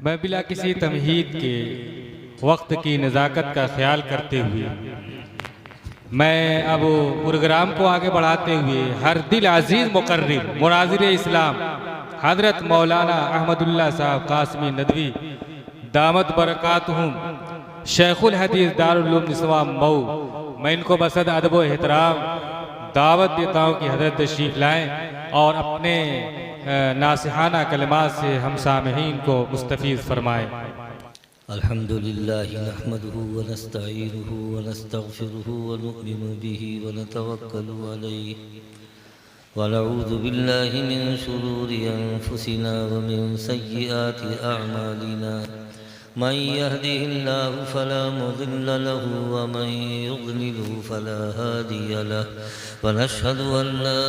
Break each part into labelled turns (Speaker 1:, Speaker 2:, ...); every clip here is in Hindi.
Speaker 1: मैं बिला किसी तमहीद के वक्त की नज़ाकत का ख्याल करते हुए मैं अब प्रोग्राम को आगे बढ़ाते हुए हर दिल अजीज़ मुकर्रिर मुनाज़िर इस्लाम हज़रत मौलाना अहमदुल्लाह साहब कासमी नदवी दामत बरकातहुम शेखुल हदीस दारुल उलूम निस्वां मऊ, मैं इनको बसद अदब व एहतराम दावत देता हूँ कि हज़रत तशरीफ़ लाएँ और अपने नासिहाना कलिमात से हम सामहीन को मुस्तफ़ीज़ फरमाएँ।
Speaker 2: अल्हम्दुलिल्लाह नहमदुहु व नस्तईनुहु व नस्तगफिरुहु व नु'मिनु बिही व नतवक्कलु अलैहि व नऊज़ु बिल्लाहि मिन शुरूरि अनफुसिना व मिन सय्यिआति अअमालिना मन यहदिहिल्लाहु फला मुज़िल्ल लहु व मन युज़लिलहु फला हादिय लहु व नशहदु अन ला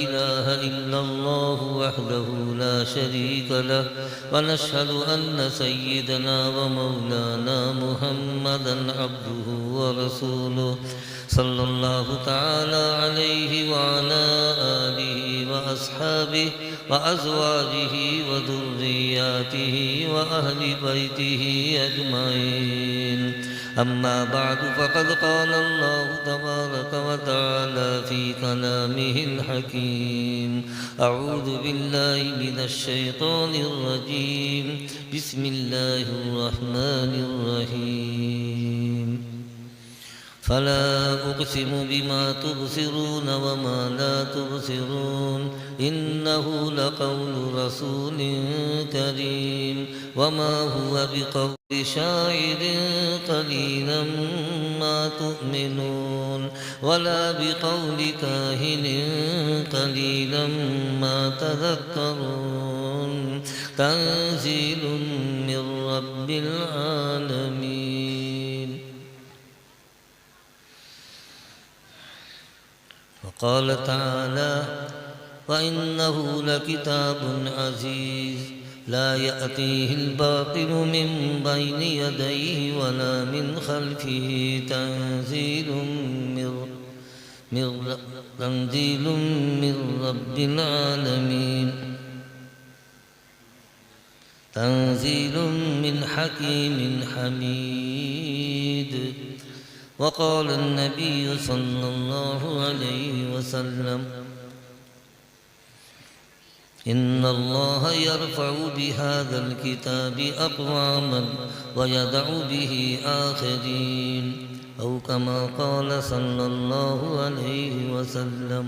Speaker 2: इलाहा इल्लल्लाहु वहदहु ला शरीक लहु व नशहदु अन्न सय्यिदना व मौलाना मुहम्मदन अब्दुहु व रसूलुहु सल्लल्लाहु तआला अलैहि व अला आलिहि व अस्हाबिहि व अज़वाजिहि व ज़ुर्रिय्यातिहि व अहलि बैतिहि अजमईन। अम्मा बाद फ़क़द क़ाल अल्लाहु तबारक व तआला फ़ी कलामिहिल हकीम। अऊज़ु बिल्लाहि मिनश शैतानिर रजीम। बिस्मिल्लाहिर रहमानिर रहीम। फला उक़सिमु बिमा तुबसिरून वमा ला तुबसिरून इन्नहु लक़ौलु रसूलिन करीम वमा हुवा बिक़ौलि शाइरिन क़लीलन मा तु'मिनून वला बिक़ौलि काहिनिन क़लीलन मा तज़क्करून तंज़ीलुम मिन रब्बिल आलमीन। वक़ाल तआला वइन्नहु लकिताबुन अज़ीज़ ला यअतीहिल बातिलु मिन बैनि यदैहि वला मिन खल्फिहि तंज़ीलुम मिन रब्बिल आलमीन। तंज़ीलुम मिन हकीमिन हमीद। वक़ाल नबी सल्लल्लाहु अलैहि वसल्लम इन्नल्लाह यरफ़उ बिहाज़ल किताबि अक़वामन व यदअु बिही आख़रीन औ कमा क़ाल सल्लल्लाहु अलैहि वसल्लम।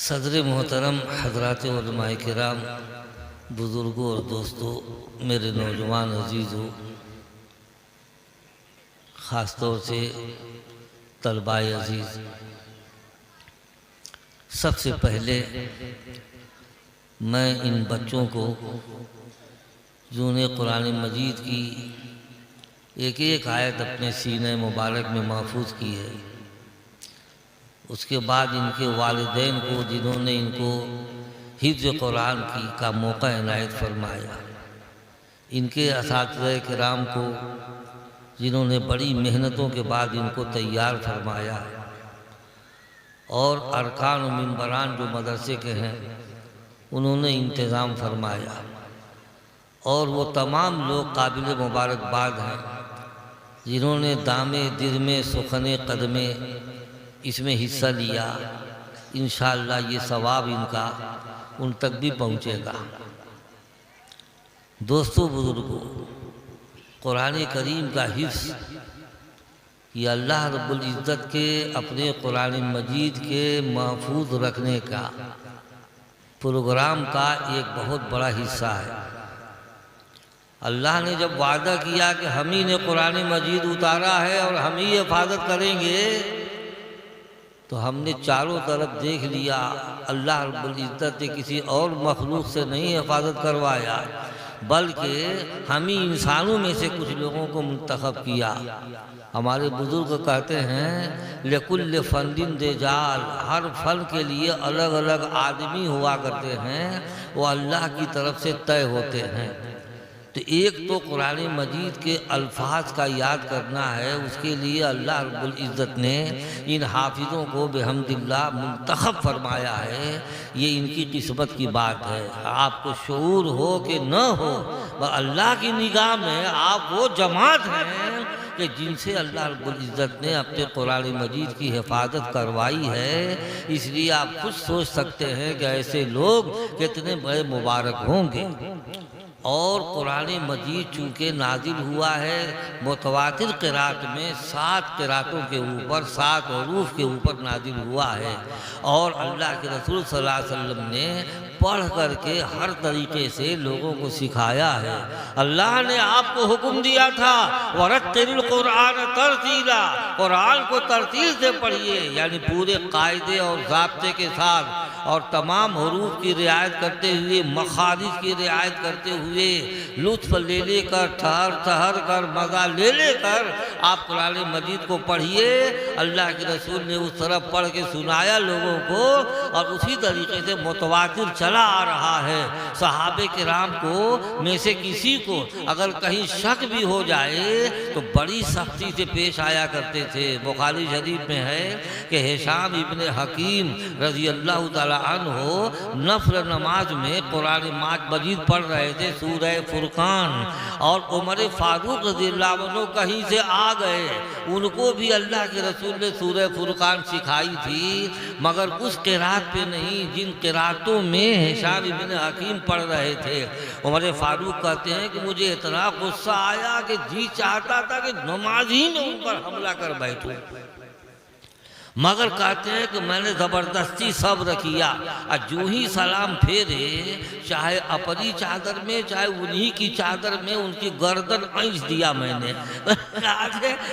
Speaker 2: सदर मोहतरम हज़रात उलमाए किराम, बुज़ुर्गों और दोस्तों, मेरे नौजवान अज़ीज़ों, ख़ास तौर से तलबाए अज़ीज़, सबसे पहले मैं इन बच्चों को जिन्होंने कुरान मजीद की एक एक आयत अपने सीने मुबारक में महफूज की है, उसके बाद इनके वालिदैन को जिन्होंने इनको हिफ्ज़ कुरान की का मौका इनायत फरमाया, इनके असातिज़े किराम को जिन्होंने बड़ी मेहनतों के बाद इनको तैयार फरमाया, और अरकान व मिंबरान जो मदरसे के हैं उन्होंने इंतज़ाम फरमाया, और वो तमाम लोग काबिल मुबारकबाद हैं जिन्होंने दामे दिरमे सुखने कदमे इसमें हिस्सा लिया। इंशाअल्लाह ये सवाब इनका उन तक भी पहुँचेगा। दोस्तों, बुज़ुर्गों, कुरान करीम का हिफ्ज़ ये अल्लाह रब्बुल इज़्ज़त के अपने कुरान मजीद के महफूज रखने का प्रोग्राम का एक बहुत बड़ा हिस्सा है। अल्लाह ने जब वादा किया कि हम ही ने कुरान मजीद उतारा है और हम ही हिफाजत करेंगे, तो हमने चारों तरफ देख लिया, अल्लाह रब्बुल इज़्ज़त ने किसी और मखलूक से नहीं हिफाजत करवाया, बल्कि हम ही इंसानों में से कुछ लोगों को मुंतखब किया। हमारे बुजुर्ग कहते हैं लेकुल्ल फंदिन देजाल, हर फन के लिए अलग अलग आदमी हुआ करते हैं, वो अल्लाह की तरफ से तय होते हैं। तो एक तो कुरान मजीद के अल्फाज का याद करना है, उसके लिए अल्लाह रब्बुल इज़्ज़त ने इन हाफिज़ों को बेहम्दिल्लाह मुंतखब फरमाया है। ये इनकी किस्मत की बात है। आपको शऊर हो कि न हो, अल्लाह की निगाह में आप वो जमात हैं कि जिनसे अल्लाह रब्बुल इज़्ज़त ने अपने कुरान मजीद की हिफाजत करवाई है। इसलिए आप खुद सोच सकते हैं कि ऐसे लोग कितने बड़े मुबारक होंगे। और कुरान मजीद चूँकि नाजिल हुआ है मुतवातिर क़िरात में 7 क़िरातों के ऊपर 7 हरूफ के ऊपर नाजिल हुआ है। और अल्लाह के रसूल सल्लल्लाहु अलैहि वसल्लम ने पढ़ करके हर तरीके से लोगों को सिखाया है। अल्लाह ने आपको हुक्म दिया था वरत्तिल कुरान तरतीला, कुरान को तरतील से पढ़िए, यानी पूरे कायदे और ज़ाब्ते के साथ और तमाम हरूफ की रियायत करते हुए, मखारिज की रियायत करते हुए, लुत्फ ले लेकर, ठहर ठहर कर, मज़ा ले लेकर आप कुरान मजीद को पढ़िए। अल्लाह के रसूल ने उस तरफ पढ़ के सुनाया लोगों को, और उसी तरीके से मुतवातिर चला आ रहा है। सहाबे किराम को में से किसी को अगर कहीं शक भी हो जाए तो बड़ी सख्ती से पेश आया करते थे। बुखारी शरीफ में है कि हिशाम इब्ने हकीम रज़ी अल्लाह ताला अन्हु नफ्ल नमाज में कुरान मजीद पढ़ रहे थे, सूरह फुरकान, और उमर फारूक रज़ी अल्लाह अन्हु कहीं से आ गए। उनको भी अल्लाह के रसूल ने सूरह फुरकान सिखाई थी, मगर उस क़िरात पे नहीं जिन क़िरातों में हिशाम इब्ने हकीम पढ़ रहे थे। उमर फारूक कहते हैं कि मुझे इतना गुस्सा आया कि जी चाहता था कि नमाज ही में उन पर हमला कर बैठूं, मगर कहते हैं कि मैंने ज़बरदस्ती सब्र किया, और जो ही सलाम फेरे, चाहे अपनी चादर में चाहे उन्हीं की चादर में, उनकी गर्दन ऐंच दिया मैंने।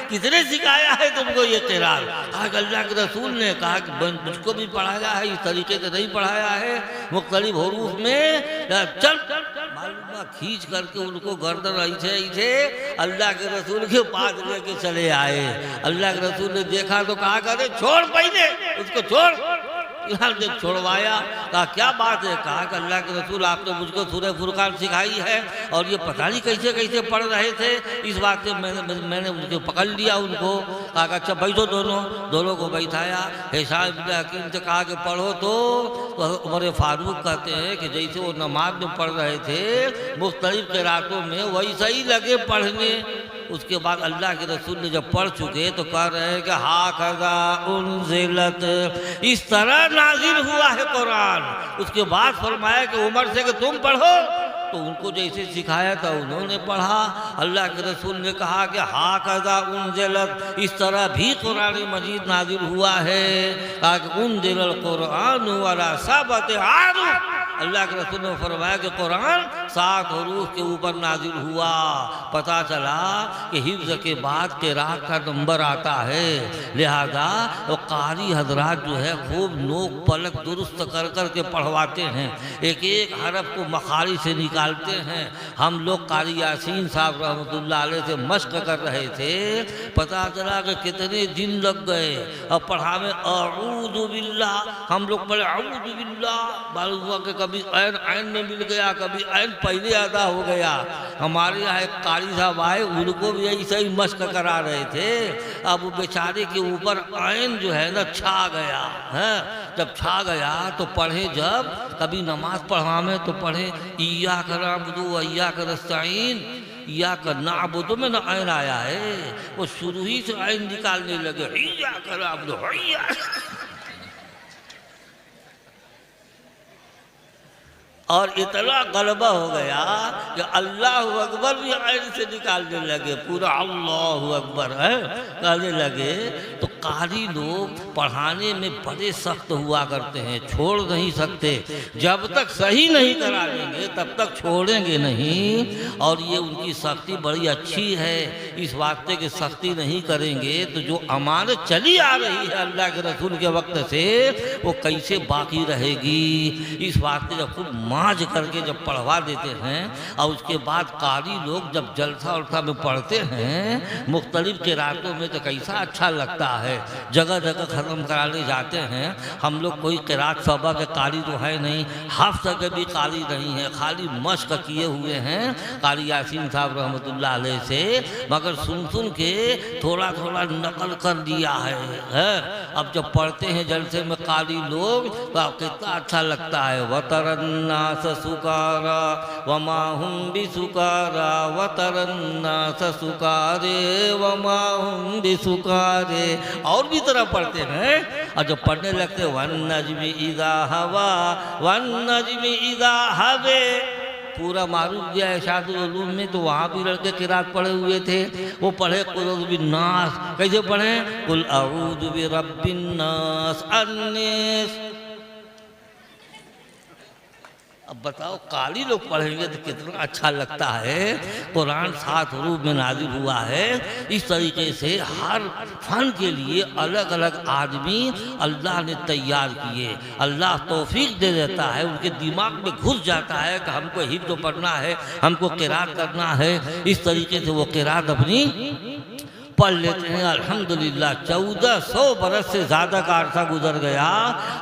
Speaker 2: किसने सिखाया है तुमको ये क़िरात? आज अल्लाह के रसूल ने कहा कि मुझको भी पढ़ाया है, इस तरीके से नहीं पढ़ाया है, मुख्तलिफ हरूफ में चल मालूमा खींच करके उनको गर्दन ऐसे अल्लाह के रसूल के पास लेके चले आए। अल्लाह के रसूल ने देखा तो कहा करे छोड़, पहले उसको छोड़। छोड़वाया, कहा क्या बात है? कहा कि अल्लाह के रसूल आपने मुझको सूरह फुरकान सिखाई है, और ये पता नहीं कैसे कैसे पढ़ रहे थे। इस बात से मैंने उनको पकड़ लिया उनको। कहा कि अच्छा बैठो, दोनों को बैठाया। हिशाम इब्ने हकीम से कहा कि पढ़ो, तो उमर फारूक कहते हैं कि जैसे वो नमाज में पढ़ रहे थे मुख्तलिफ क़िरातों में, वैसे ही लगे पढ़ने। उसके बाद अल्लाह के रसूल ने जब पढ़ चुके तो कह रहे हैं कि हाकज़ा उन्ज़िलत, इस तरह नाजिल हुआ है कुरान। उसके बाद फरमाया कि उमर से कि तुम पढ़ो, तो उनको जैसे सिखाया था उन्होंने पढ़ा। अल्लाह के रसूल ने कहा कि हाकज़ा उन्ज़िलत, इस तरह भी कुरान मजीद नाजिल हुआ है। कहा कि उन्ज़िलल कुरान अला सबअति आरुफ, अल्लाह के रसूल ने फरमाया कि कुरान 7 हरूफ के ऊपर नाजिल हुआ। पता चला कि हिफ्ज़ के बाद क़िरात का नंबर आता है, लिहाजा वो कारी हजरात जो है खूब नोक पलक दुरुस्त कर कर के पढ़वाते हैं, एक एक हरफ को मखारी से निकालते हैं। हम लोग कारी यासीन साहब रहमतुल्लाह अलैह से मश्क कर रहे थे, पता चला कि कितने दिन लग गए। अब पढ़ावे अऊज़ु बिल्लाह, हम लोग पढ़े अऊज़ु बिल्लाह, मालूम हुआ कि कभी ऐन में मिल गया, कभी ऐन पहले अदा हो गया। हमारे यहाँ एक कारी साहब आए, उनको भी ऐसे ही मश्क करा रहे थे। अब वो बेचारे के ऊपर ऐन जो है ना छा गया है। जब छा गया तो पढ़े, जब कभी नमाज पढ़ावे तो पढ़े इय्याका नअबुदु व इय्याका नस्तईन, इय्याका नअबुदु में ना ऐन आया है, वो शुरू ही से ऐन निकालने लगे, इय्याका नअबुदु और इतना गलबा हो गया कि अल्लाह अकबर भी ऐन से निकालने लगे, पूरा अल्लाह अकबर है कहने लगे। तो कारी लोग पढ़ाने में बड़े सख्त हुआ करते हैं, छोड़ नहीं सकते, जब तक सही नहीं करा लेंगे तब तक छोड़ेंगे नहीं। और ये उनकी सख्ती बड़ी अच्छी है, इस वास्ते की सख्ती नहीं करेंगे तो जो अमानत चली आ रही है अल्लाह के रसूल के वक्त से वो कैसे बाकी रहेगी। इस वास्ते खूब बाँझ करके जब पढ़वा देते हैं और उसके बाद कारी लोग जब जलसा उल्सा में पढ़ते हैं मुख्तलिफ के रातों में तो कैसा अच्छा लगता है। जगह जगह ख़त्म कराने जाते हैं हम लोग। कोई किरात सौबा के कारी तो है नहीं, हाफ जगह भी कारी नहीं है, खाली मश्क किए हुए हैं कारी यासीन साहब रहमतुल्लाह अलैह से, मगर सुन सुन के थोड़ा थोड़ा नकल कर दिया है। अब जब पढ़ते हैं जलसे में कारी लोग तो आप कितना अच्छा लगता है। वतरन्नास सुकारा वमाहुम बिसुकारा, वतरन्नास सुकारे वमाहुम बिसुकारे। और भी तरह पढ़ते हैं। और जब पढ़ने लगते वन नज्मी इज़ा हवा वन नज्मी इज़ा हवे, पूरा मारूफ गया है शादुल उलूम में, तो वहाँ भी लड़के किरात पढ़े हुए थे। वो पढ़े कुल बिन्नास, कैसे पढ़े? कुल अऊज़ु बिरब्बिन्नास अन्नास। अब बताओ कारी लोग पढ़ेंगे तो कितना अच्छा लगता है। कुरान 7 रूप में नाजिल हुआ है। इस तरीके से हर फन के लिए अलग अलग आदमी अल्लाह ने तैयार किए। अल्लाह तौफीक दे देता है, उनके दिमाग में घुस जाता है कि हमको हिफ्ज़ पढ़ना है, हमको किरात करना है। इस तरीके से वो किरात अपनी पढ़ लेते हैं। अल्हम्दुलिल्लाह 1400 बरस से ज़्यादा का अरसा गुजर गया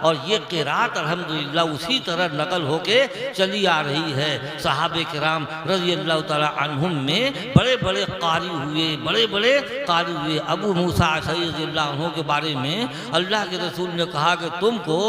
Speaker 2: और ये किरात अल्हम्दुलिल्लाह उसी तरह नकल होके चली आ रही है। सहाबे किराम रज़ी अल्लाह ताला अन्हुम में बड़े बड़े कारी हुए, बड़े बड़े कारी हुए। अबू मूसा अशअरी रज़ी अल्लाह अन्हु के बारे में अल्लाह के रसूल ने कहा कि तुमको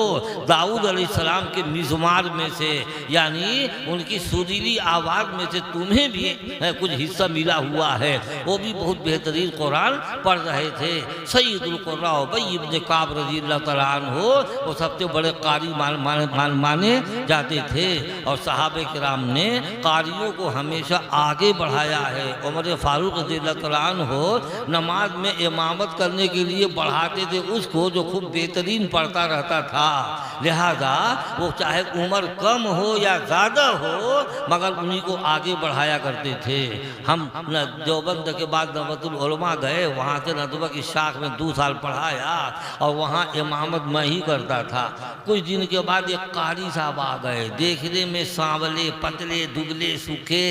Speaker 2: दाऊद अलैहिस्सलाम के मिज़मार में से, यानी उनकी सुरीली आवाज़ में से तुम्हें भी कुछ हिस्सा मिला हुआ है। वो भी बहुत बेहतरीन कुरान पढ़ रहे थे। सैयदुल कुर्रा उबई इब्न काब रज़ी अल्लाह तआला अन्हु वो सबसे बड़े कारी माने जाते थे। और सहाबे किराम ने कारियों को हमेशा आगे बढ़ाया है। उमर फारूक रज़ी अल्लाह तआला अन्हु नमाज में इमामत करने के लिए बढ़ाते थे उसको जो खूब बेहतरीन पढ़ता रहता था। लिहाजा वो चाहे उम्र कम हो या ज़्यादा हो मगर उन्हीं को आगे बढ़ाया करते थे। हम देवबंद के बाद नवतुल उलमा गए, वहाँ से नदवा की शाख में 2 साल पढ़ाया और वहाँ इमामत मैं ही करता था। कुछ दिन के बाद एक कारी साहब आ गए, देखने में सांवले पतले दुबले सूखे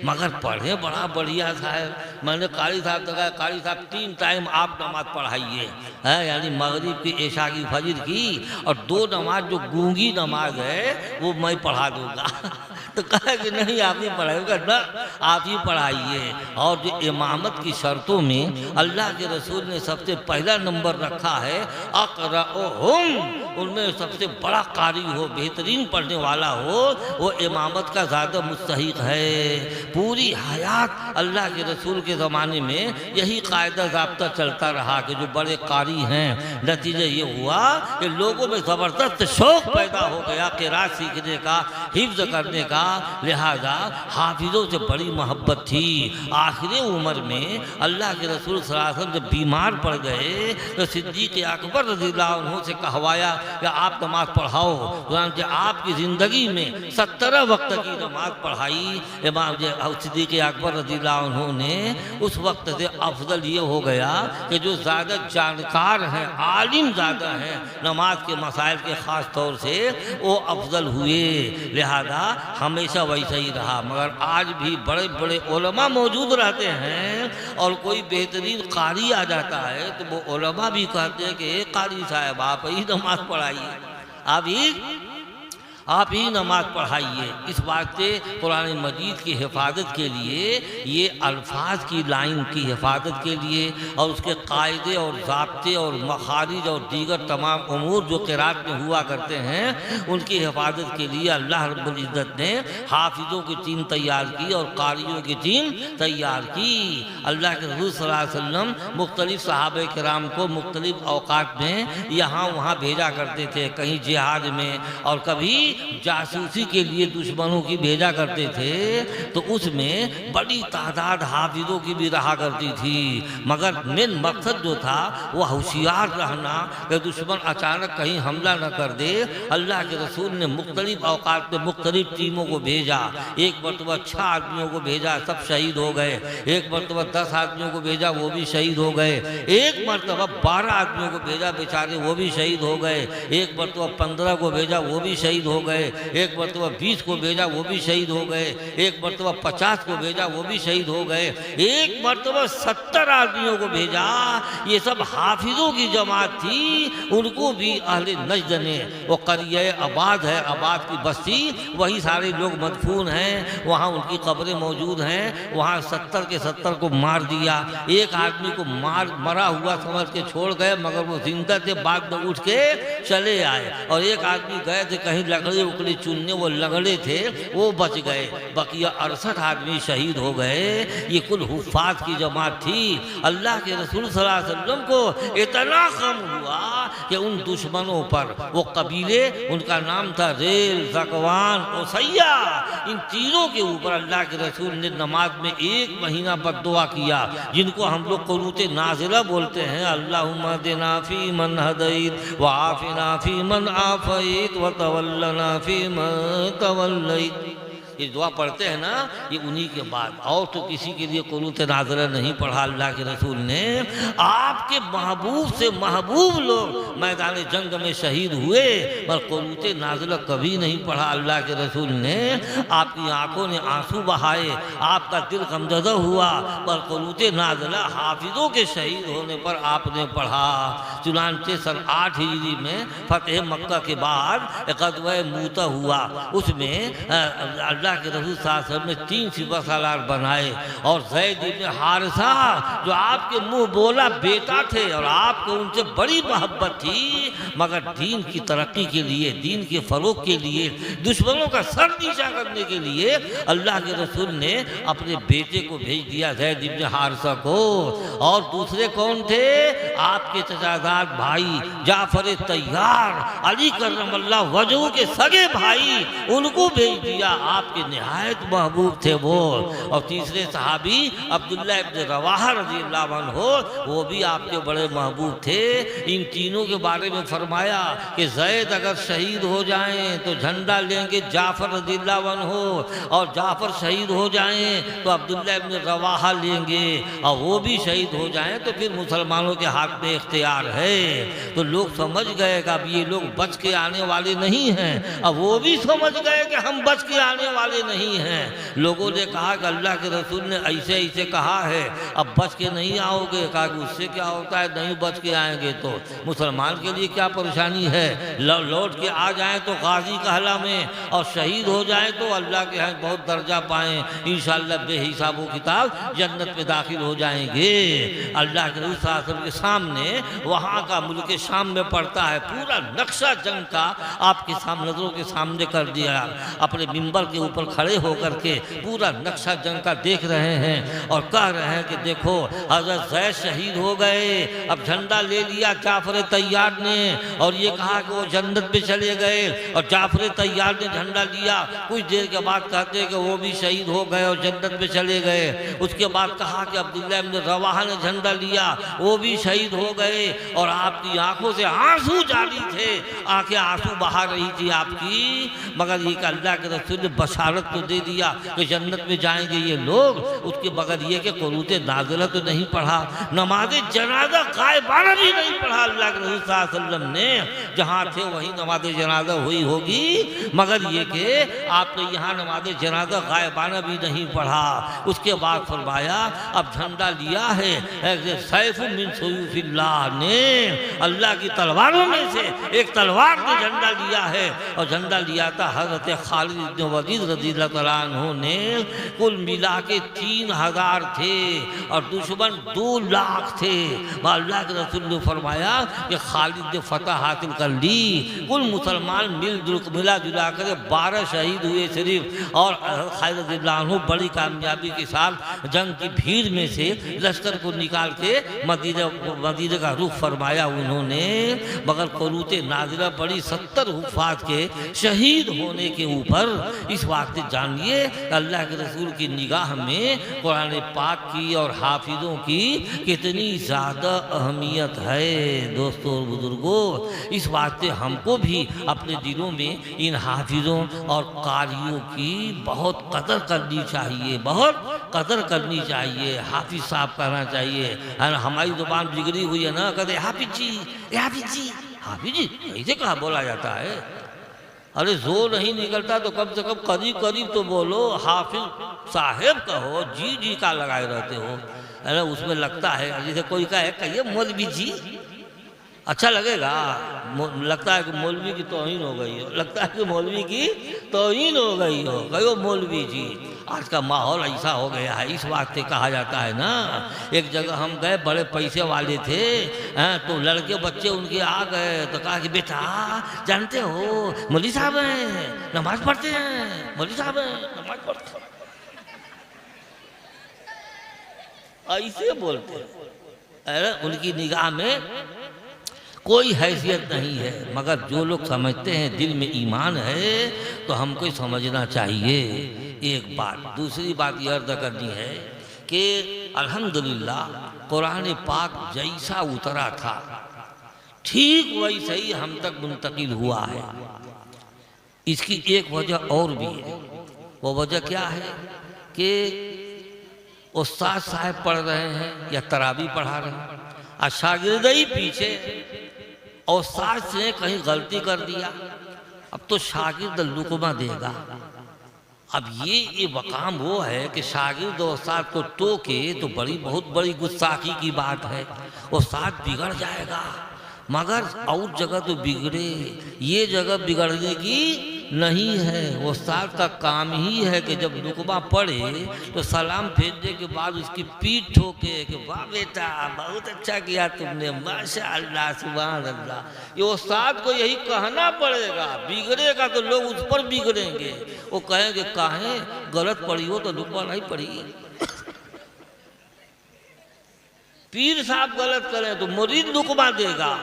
Speaker 2: मगर पढ़े बड़ा बढ़िया साहब। मैंने कारी साहब से कहा कारी साहब 3 टाइम आप नमाज पढ़ाइए है, यानी मगरिब की इशा की फजर की और 2 नमाज जो गूंगी नमाज है वो मैं पढ़ा दूंगा। तो कहा कि नहीं आप ही पढ़ाइएगा ना, आप ही पढ़ाइए। और जो इमामत की शर्तों में अल्लाह के रसूल ने सबसे पहला नंबर रखा है अक़रअहुम, उनमें सबसे बड़ा कारी हो, बेहतरीन पढ़ने वाला हो, वो इमामत का ज़्यादा मुस्तहिक है। पूरी हयात अल्लाह के रसूल के ज़माने में यही कायदा ज़ाब्ता चलता रहा कि जो बड़े कारी हैं। नतीजा ये हुआ कि लोगों में ज़बरदस्त शौक़ पैदा हो गया क़िरात सीखने का, हिफ्ज़ करने का। लिहाजा हाफिज़ों से बड़ी मोहब्बत थी। आखिरी उम्र में अल्लाह के रसूल सल्लल्लाहु अलैहि वसल्लम जब बीमार पड़ गए तो सिद्दीक़ अकबर रज़ियल्लाहु अन्हु से कहवाया कि आप नमाज पढ़ाओ। तो आपकी ज़िंदगी में 17 वक्त की नमाज पढ़ाई इमाम सिद्दीक़ अकबर रज़ियल्लाहु अन्हु ने। उस वक्त से अफजल ये हो गया कि जो ज़्यादा जानकार हैं, आलिम ज़्यादा हैं नमाज के मसाइल के ख़ास तौर से, वो अफजल हुए। लिहाजा हमेशा वैसा ही रहा। मगर आज भी बड़े बड़े उलमा मौजूद रहते हैं और कोई बेहतरीन कारी आ जाता है तो वो उलमा भी कहते हैं कि कारी साहब आप ही नमाज पढ़ाइए, आप ही नमाज पढ़ाइए। इस बात से कुरान मजीद की हिफाजत के लिए, ये अल्फाज की लाइन की हिफाजत के लिए और उसके कायदे और ज़ाब्ते और मखारिज और दीगर तमाम उमूर जो क़िरात में हुआ करते हैं उनकी हिफाजत के लिए अल्लाह रब्बुल इज़्ज़त ने हाफिज़ों की टीम तैयार की और कारियों की टीम तैयार की। अल्लाह के रसूल सल्लल्लाहु अलैहि वसल्लम मुख्तलिफ़ सहाबे किराम को मुख्तलिफ़ औक़ात में यहाँ वहाँ भेजा करते थे, कहीं जिहाद में और कभी जासूसी के लिए दुश्मनों की भेजा करते थे। तो उसमें बड़ी तादाद हाफिज़ों की भी रहा करती थी। मगर मेन मकसद जो था वो होशियार रहना कि दुश्मन अचानक कहीं हमला न कर दे। अल्लाह के रसूल ने मुख्तलिफ़ औक़ात में मुख्तलिफ़ टीमों को भेजा। एक मरतबा 6 आदमियों को भेजा, सब शहीद हो गए। एक मरतबा 10 आदमियों को भेजा, वो भी शहीद हो गए। एक मरतबा 12 आदमियों को भेजा, बेचारे वो भी शहीद हो गए। एक मरतबा 15 को भेजा, वो भी शहीद हो गए, एक मरतबा 20 को भेजा वो भी शहीद हो गए, एक मरतबा 50 को भेजा वो भी शहीद हो गए, एक मरतबा 70 आदमियों को भेजा। ये सब हाफिजों की जमात थी, उनको भी अहले नजद ने, वो करिए आबाद है, आबाद की बस्ती, वही सारे लोग मदफून हैं, वहाँ उनकी कब्रें मौजूद हैं, वहाँ 70 के 70 को मार दिया। एक आदमी को मरा हुआ समझ के छोड़ गए, मगर वो जिंदा थे, बाद में उठ के चले आए। और एक आदमी गए थे कहीं लकड़ी उकड़ी चुनने, वो लगड़े थे, वो बच गए। बकिया 68 आदमी शहीद हो गए। ये कुल हुफ़ाज़ की जमात थी। अल्लाह के रसूल सल्लल्लाहु अलैहि वसल्लम को इतना गम हुआ कि उन दुश्मनों पर, वो कबीले, उनका नाम था रेल, ज़कवान, उसैया, इन तीनों के ऊपर अल्लाह के रसूल ने नमाज में 1 महीना बद्दुआ किया, जिनको हम लोग कुनूत नाज़िला बोलते हैं। अल्लाहुम्मा देना फी मन हदैत व आफिना फी मन आफैत व तवल्लना फी मन तवल्लैत। ये दुआ पढ़ते हैं ना, ये उन्हीं के बाद, और तो किसी के लिए कुनूत नाज़िला नहीं पढ़ा अल्लाह के रसूल ने। आपके महबूब से महबूब लोग मैदान जंग में शहीद हुए, पर कुनूत नाज़िला कभी नहीं पढ़ा अल्लाह के रसूल ने। आपकी आंखों ने आंसू बहाए, आपका दिल गमज़दा हुआ, पर कुनूत नाज़िला हाफिजों के शहीद होने पर आपने पढ़ा। चुनांचे सन 8 हिजरी में फतेह मक्का के बाद ग़ज़वा मूता हुआ, उसमें अल्लाह के रसूल सल्लल्लाहु अलैहि वसल्लम ने 3 सिपह सालार बनाए, और ज़ैद इब्न हारिसा जो आपके मुंह बोला बेटा थे और आपको उनसे बड़ी मोहब्बत थी, मगर दीन की तरक्की के लिए, दीन के फ़रोग़ के लिए, दुश्मनों का सर नीचा करने के लिए अल्लाह के रसूल ने अपने बेटे को भेज दिया, ज़ैद इब्न हारिसा को। और दूसरे कौन थे? आपके चचाजाद भाई जाफर तैयार, अली करमल्लाह वजहू के सगे भाई, उनको भेज दिया। आपके निहायत महबूब थे वो। और तीसरे सहाबी अब्दुल्लाह इब्न रवाहा रज़ियल्लाहु अन्हु, वो भी आपके बड़े महबूब थे। इन तीनों के बारे में फरमाया कि ज़ैद अगर शहीद हो जाएं तो झंडा लेंगे जाफ़र रज़ियल्लाहु अन्हु, और जाफ़र शहीद हो जाएं तो अब्दुल्लाह इब्न रवाहा लेंगे, और वो भी शहीद हो जाएं तो फिर मुसलमानों के हाथ में इख्तियार है। तो लोग समझ गए कि अब ये लोग बच के आने वाले नहीं हैं। अब वो भी समझ गए कि हम बच के आने वाले नहीं हैं। लोगों ने कहा कि अल्लाह के रसूल ने ऐसे ऐसे कहा है, अब बच के नहीं आओगे। कहा कि उससे क्या होता है, नहीं बच के आएंगे तो मुसलमान के लिए क्या परेशानी है, लौट के आ जाएं तो गाजी कहला में, और शहीद हो जाएं तो अल्लाह के यहाँ बहुत दर्जा पाएं, इंशाअल्लाह बेहिसाबो किताब जन्नत में दाखिल हो जाएंगे। अल्लाह के रसूल सल्लल्लाहु अलैहि वसल्लम के सामने वहाँ का मुल्क शाम में पड़ता है, पूरा नक्शा जंग का आपके सामने, नजरों के सामने कर दिया। अपने मिंबर के ऊपर खड़े होकर के पूरा नक्शा जंग का देख रहे हैं और कह रहे हैं कि देखो हज़रत ज़ैद शहीद हो गए, अब झंडा ले लिया जाफ़र तैयार ने, और ये कहा कि वो जन्नत में चले गए, और जाफ़र तैयार ने झंडा लिया। कुछ देर के बाद कहते हैं कि वो भी शहीद हो गए और जन्नत में चले गए। उसके बाद कहा कि अब्दुल्लाह इब्न रवाहा ने झंडा लिया, वो भी शहीद हो गए, और आपकी आंखों से आंसू जारी थे, आंखें आंसू बहा रही थी आपकी, मगर ये कि अल्लाह के रसूल ने बशारत तो दे दिया कि जन्नत में जाएंगे ये लोग। उसके बगैर ये कि कुनूत नाज़िला तो नहीं पढ़ा, नमाज जनाजा गायबाना भी नहीं पढ़ा अल्लाह के रसूल सल्लल्लाहु अलैहि वसल्लम ने। जहाँ थे वहीं नमाज जनाजा हुई होगी, मगर ये कि आपने यहाँ नमाज जनाजा गायबाना भी नहीं पढ़ा। उसके बाद फरमाया अब झंडा लिया है सैफ मिन सयूफिल्लाह ने, अल्लाह की तलवारों में से एक तलवार ने झंडा लिया है, और झंडा लिया था हज़रत खालिद इब्न वलीद रज़ियल्लाहु तआला अन्हु ने। कुल मिला के 3000 थे और दुश्मन 2 लाख थे। अल्लाह के रसूल ने फरमाया कि खालिद ने फतह हासिल कर ली। कुल मुसलमान मिला जुला कर 12 शहीद हुए सिर्फ, और खालिद रज़ियल्लाहु अन्हु बड़ी कामयाबी के साथ जंग की भीड़ में से लश्कर को निकाल के मदीने का रुख फरमाया उन्होंने। मगर कुनूत नाज़िला बड़ी 70 हुफ़ाज़ के शहीद होने के ऊपर इस वास्ते जानिए अल्लाह के रसूल की निगाह में कुरान पाक की और हाफिज़ों की कितनी ज़्यादा अहमियत है। दोस्तों और बुजुर्गों, इस वास्ते हमको भी अपने दिलों में इन हाफिज़ों और कारियों की बहुत कदर करनी चाहिए, बहुत कदर करनी चाहिए। हाफिज़ साहब कहना चाहिए, हमारी ज़ुबान बिगड़ी हुई है ना, कहते हाफिज़ जी, हाफिज़ जी, हाफिज़ जी ऐसे कहा बोला जाता है। अरे जोर नहीं निकलता तो कम से कम करीब करीब तो बोलो, हाफिज साहेब कहो, जी जी का लगाए रहते हो। अरे उसमें लगता है जैसे कोई कहिए मौलवी जी, अच्छा लगेगा। लगता है कि मौलवी की तौहीन हो गई हो, लगता है कि मौलवी की तौहीन हो गई हो, कहो मौलवी जी। आज का माहौल ऐसा हो गया है, इस वास्ते कहा जाता है ना। एक जगह हम गए, बड़े पैसे वाले थे, तो लड़के बच्चे उनके आ गए तो कहा कि बेटा जानते हो मौलवी साहब हैं, नमाज पढ़ते हैं, मौलवी साहब हैं नमाज पढ़ते हैं, ऐसे बोलते हैं। अरे उनकी निगाह में कोई हैसियत नहीं है, मगर जो लोग समझते हैं दिल में ईमान है तो हमको समझना चाहिए। एक बात, दूसरी बात यह अर्ज करनी है कि अल्हम्दुलिल्लाह कुरान पाक जैसा उतरा था ठीक वैसे ही हम तक मुंतकिल हुआ है। इसकी एक वजह और भी है। वो वजह क्या है कि उस्ताद साहब पढ़ रहे हैं या तरावी पढ़ा रहे हैं, और शागिर्द ही पीछे और उस्ताद से कहीं गलती कर दिया, अब तो शागिर्द लुकमा देगा। अब ये वकाम वो है कि शागिर्द और उस्ताद को टोके तो बहुत बड़ी गुस्ताखी की बात है, उस्ताद बिगड़ जाएगा। मगर और जगह तो बिगड़े, ये जगह बिगड़ने की नहीं है। उस्ताद का काम ही है कि जब लुकमा पढ़े तो सलाम भेजने के बाद उसकी पीठ ठोके कि वाह बेटा बहुत अच्छा किया तुमने, माशाअल्लाह सुभान अल्लाह। ये उस्ताद को यही कहना पड़ेगा, बिगड़ेगा तो लोग उस पर बिगड़ेंगे। वो कहेंगे काहे गलत पढ़ी हो तो लुकमा नहीं पढ़ी। पीर साहब गलत करें तो मुरीद लुकमा देगा।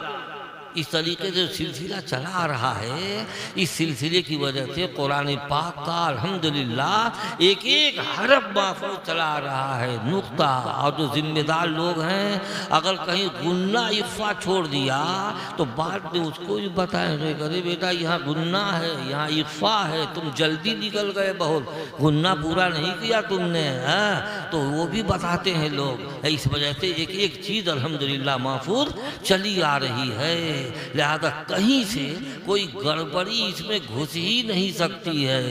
Speaker 2: इस तरीके से सिलसिला चला आ रहा है। इस सिलसिले की वजह से कुरान पाक का अल्हम्दुलिल्लाह एक एक हरफ महफूज चला आ रहा है, नुक्ता। और जो जिम्मेदार लोग हैं अगर कहीं गुन्ना इफ़ा छोड़ दिया तो बाद में उसको भी बताएं, अरे बेटा यहाँ गुन्ना है, यहाँ इफ़ा है, तुम जल्दी निकल गए, बहुत गुन्ना पूरा नहीं किया तुमने, है तो वो भी बताते हैं लोग। इस वजह से एक एक चीज़ अल्हम्दुलिल्लाह महफूज चली आ रही है। लिहाजा कहीं से कोई गड़बड़ी इसमें घुस ही नहीं सकती है।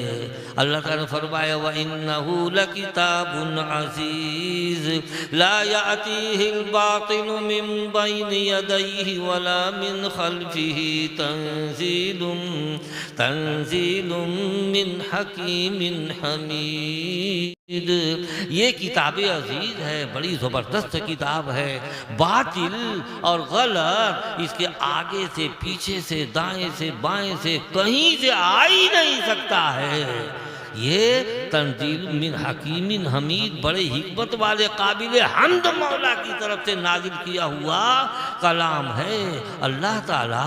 Speaker 2: अल्लाह ताला ने फरमाया व इन्नहु लकिताबुन अज़ीज़ ला यातीहिल बातिलु मिन बैनि यदैहि वला मिन खल्फिही तंज़ीलुम मिन हकीमिन हमीद। ये किताब अजीज है, बड़ी ज़बरदस्त किताब है। बातिल और गलत इसके आगे से पीछे से दाएं से बाएं से कहीं से आ ही नहीं सकता है। ये तंजील मिन हकीमिन हमीद, बड़े हिकमत वाले काबिल हम्द मौला की तरफ से नाजिल किया हुआ कलाम है। अल्लाह ताला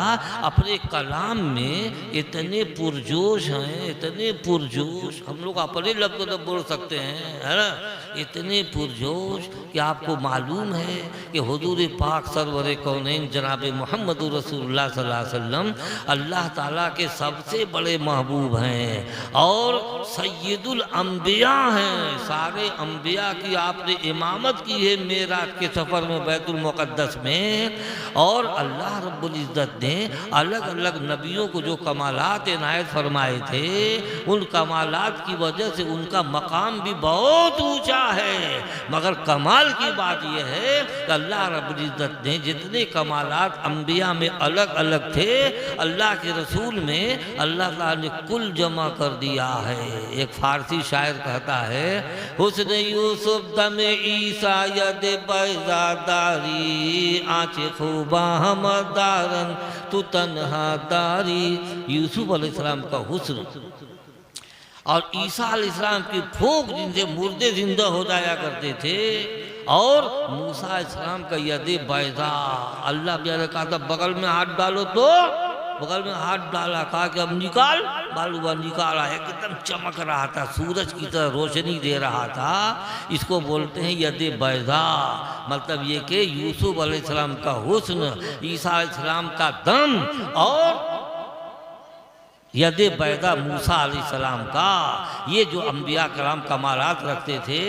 Speaker 2: अपने कलाम में इतने पुरजोश हैं, इतने पुरजोश, हम लोग अपने लफ्ज़ तो बोल सकते हैं, है ना, इतने पुरजोश कि आपको मालूम है कि हुजूर पाक सरवर कौनैन जनाब मोहम्मद रसूलुल्लाह सल्लल्लाहु अलैहि वसल्लम अल्लाह ताला के सबसे बड़े महबूब हैं और सैयदुल अंबिया हैं। सारे अंबिया की आपने इमामत की है मेराज के सफ़र में बैतुल मुक़द्दस में। और अल्लाह रब्बुल इज़्ज़त ने अलग अलग नबियों को जो कमालात इनायत फरमाए थे, उन कमालात की वजह से उनका मकाम भी बहुत ऊंचा है। मगर कमाल की बात यह है कि अल्लाह रब्बुल इज़्ज़त ने जितने कमालात अंबिया में अलग अलग थे, अल्लाह के रसूल में अल्लाह ताला ने कुल जमा कर दिया है। एक फारसी शायर कहता है, हुस्न यूसुफ दम ईसा यद बैज़ादारी आँचे खूबा हमदारन तू तन्हा दारी। यूसुफ अलैहिस्सलाम का हुस्न और ईसा अलैहिस्सलाम की फूंक जिनसे मुर्दे जिंदा हो जाया करते थे, और मूसा अलैहिस्सलाम का यद बैज़ा, अल्लाह ने कहा था बगल में हाथ डालो तो बगल में हाथ डाला, कहा कि अब निकाल, बालूबा निकाला, एकदम चमक रहा था, सूरज की तरह रोशनी दे रहा था। इसको बोलते हैं यद बैज़ा। मतलब ये कि यूसुफ अलैहिस्सलाम का हुस्न, ईसा अलैहिस्सलाम का दम और यद बैदा मूसा अलैहिस्सलाम का, ये जो अंबिया कराम कमालात रखते थे,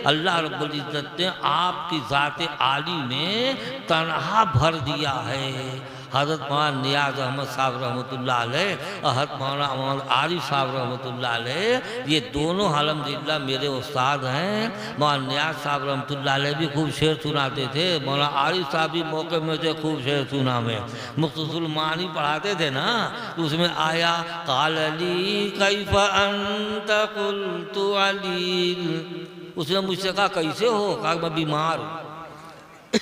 Speaker 2: अल्लाह रब्बुल इज़्ज़त ने आपकी ज़ात आली में तनहा भर दिया है। हज़रत मौलाना नियाज़ अहमद साहब रहमतुल्लाह अलैह और हज़रत मौलाना मोहम्मद आरिफ साहब रहमतुल्लाह अलैह, ये दोनों अल्हम्दुलिल्लाह मेरे उस्ताद हैं। मौलाना नियाज़ साहब रहमतुल्लाह अलैह भी खूब शेर सुनाते थे, मौलाना आरिफ साहब भी मौके में थे खूब शेर सुना में। मुख्तसरुल मानी पढ़ाते थे ना, तो उसमें आया क़ाल अली कैफ़ अंत क़ुल्तु अलील, उसने मुझसे कहा कैसे हो, कहा मैं बीमार हूँ।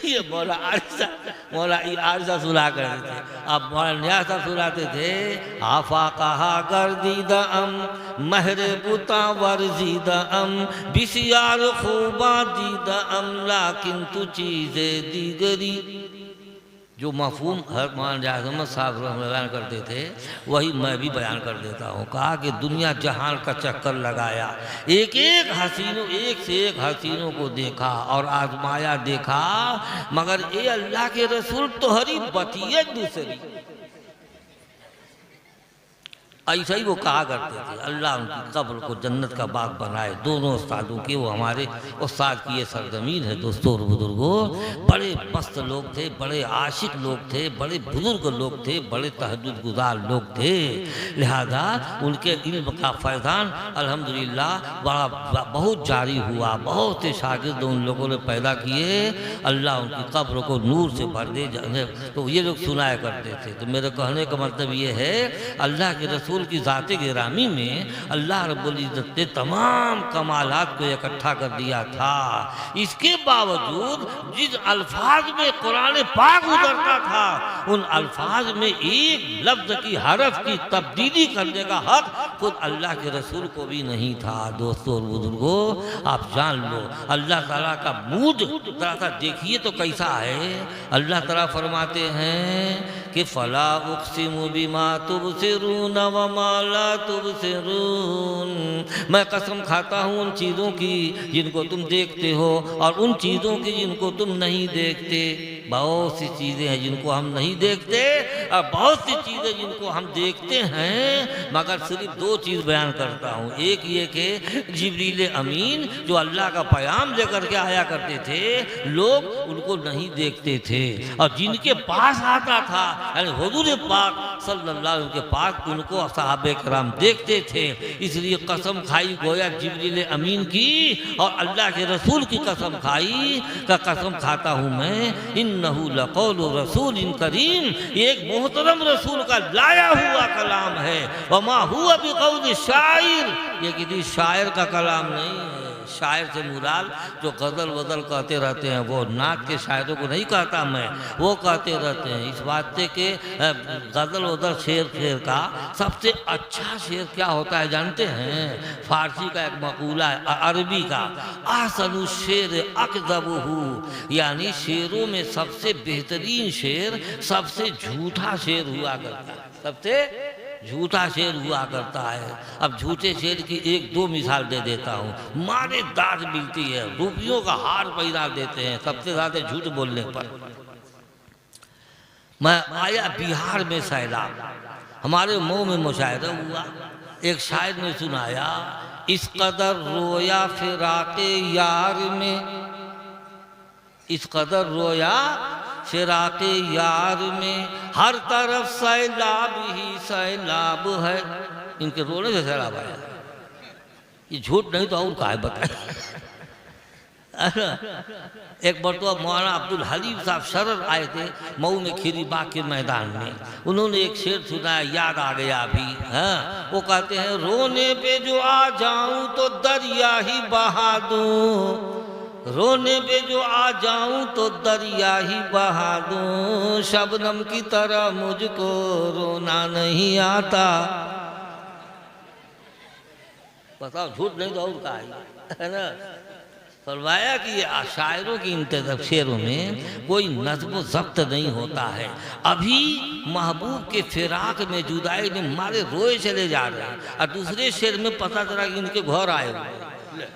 Speaker 2: ये मौला आरिसा सुना करते थे। अब मौलाना नियाज़ साहब सुनाते थे आफा कहा गर्दीदा अम महरे बुता वर्जीदा अम बिसियार खूबा दीदा अम लाकिन तु चीज़े दीगरी। जो मफहूम हर मौलाना अहमद साहब बयान करते थे वही मैं भी बयान कर देता हूँ। कहा कि दुनिया जहान का चक्कर लगाया, एक एक हसीनों, एक से एक हसीनों को देखा और आजमाया देखा, मगर ये अल्लाह के रसूल तो हरी बतियत दूसरी। ऐसा ही वो कहा करते थे। अल्लाह उनकी कब्र को जन्नत का बाग बनाए। दोनों उस्तादों के, वो हमारे उस्ताद की ये सरजमीन है दोस्तों और बुजुर्गों। बड़े मस्त लोग थे, बड़े आशिक लोग थे, बड़े बुजुर्ग लोग थे, बड़े तहज्जुद गुजार लोग थे। लिहाजा उनके इल्म का फैज़ान अल्हम्दुलिल्लाह बड़ा बहुत जारी हुआ। बहुत से शागिर्द उन लोगों ने पैदा किए। अल्लाह उनकी कब्र को नूर से भर दे। तो ये लोग सुनाया करते थे। तो मेरे कहने का मतलब ये है अल्लाह के रसूल की ज़ात गिरामी में अल्लाह रब्बुल इज़्ज़त ने तमाम कमालात को इकट्ठा कर दिया था। इसके बावजूद जिस अल्फाज में कुरान पाक उतरता था उन अल्फाज में एक लफ्ज़ की हरफ की तब्दीली करने का हक खुद अल्लाह के रसूल को भी नहीं था। दोस्तों और बुजुर्गों, आप जान लो अल्लाह ताला का मूड ज़रा सा देखिए तो कैसा है। अल्लाह ताला फरमाते हैं कि फला उक़सिमु बिमा तुबसिरून व मा ला तुबसिरून, मैं कसम खाता हूँ उन चीज़ों की जिनको तुम देखते हो और उन चीज़ों की जिनको तुम नहीं देखते। बहुत सी चीज़ें हैं जिनको हम नहीं देखते और बहुत सी चीज़ें जिनको हम देखते हैं, मगर सिर्फ दो चीज़ बयान करता हूँ। एक ये कि जिब्रील अमीन जो अल्लाह का पैगाम लेकर के आया करते थे, लोग उनको नहीं देखते थे, और जिनके पास आता था यानी हुजूर पाक सल्लल्लाहु अलैहि वसल्लम के पास, उनको सहाबे कराम देखते थे। इसलिए कसम खाई गोया जिब्रील अमीन की और अल्लाह के रसूल की कसम खाई का कसम खाता हूँ मैं इन्नहु लक़ौलु रसूलिन करीम, एक मोहतरम रसूल का लाया हुआ कलाम है। वमा हुआ बिक़ौलि शायर, ये किसी शायर का कलाम नहीं है। शायर से मुराद जो गज़ल वज़ल कहते रहते हैं, वो नात के शायरों को नहीं कहता मैं, वो कहते रहते हैं। इस बात से कि गज़ल वज़ल शेर का सबसे अच्छा शेर क्या होता है जानते हैं? फारसी का एक मक़ूला है, अरबी का, आसनु शेर अकज़बुहु, यानी शेरों में सबसे बेहतरीन शेर सबसे झूठा शेर हुआ करता है, सबसे झूठा शेर हुआ करता है। अब झूठे शेर की एक दो मिसाल दे देता हूँ। मारे दाद मिलती है, रुपयों का हार पहना देते हैं सबसे ज़्यादा झूठ बोलने पर। मैं आया बिहार में सैलाब, हमारे मुँह में मुशायरा हुआ। एक शायर ने सुनाया इस कदर रोया फिराके यार में, इस कदर रोया फिराके यार में, हर तरफ सैलाब ही सैलाब है। इनके रोने से सैलाब आया, ये झूठ नहीं तो और का है बताए। एक मरतबा मौलाना अब्दुल हलीम साहब शरर आए थे मऊ में खीरी बाग के मैदान में। उन्होंने एक शेर सुनाया, याद आ गया अभी। हाँ, वो कहते हैं रोने पे जो आ जाऊं तो दरिया ही बहा दूं, रोने पे जो आ जाऊं तो दरिया ही बहा दूं, शबनम की तरह मुझको रोना नहीं आता। बताओ झूठ नहीं तो और का है ना। फरमाया कि ये शायरों की इन शेरों में कोई नज़्म ज़ब्त नहीं होता है। अभी महबूब के फिराक में जुदाई ने मारे रोए चले जा रहे हैं, और दूसरे शेर में पता चला कि इनके घर आए हुए,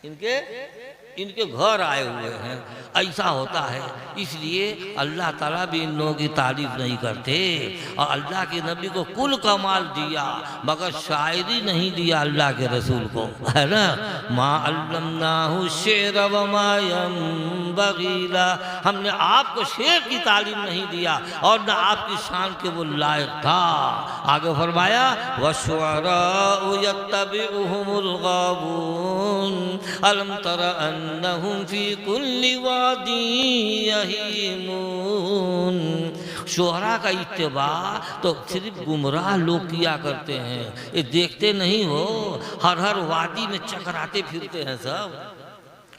Speaker 2: इनके इनके घर आए हुए हैं, ऐसा होता है। इसलिए अल्लाह ताला भी इन लोगों की तारीफ नहीं करते। और अल्लाह के नबी को कुल कमाल दिया मगर शायरी नहीं दिया अल्लाह के रसूल को, है ना। मा अल्लमनाहु शेर व मा यंबगीला, हमने आपको शेर की तालीम नहीं दिया और न आपकी शान के वो लायक था। आगे फरमाया वशुअराउ यत्तबिउहुमुल गावून अलम तरा अन्नहुम फी कुल्ली वादी यहीमून। शुअरा का इत्तिबा तो सिर्फ गुमराह लोग किया करते हैं, ये देखते नहीं हो, हर हर वादी में चकराते फिरते हैं सब,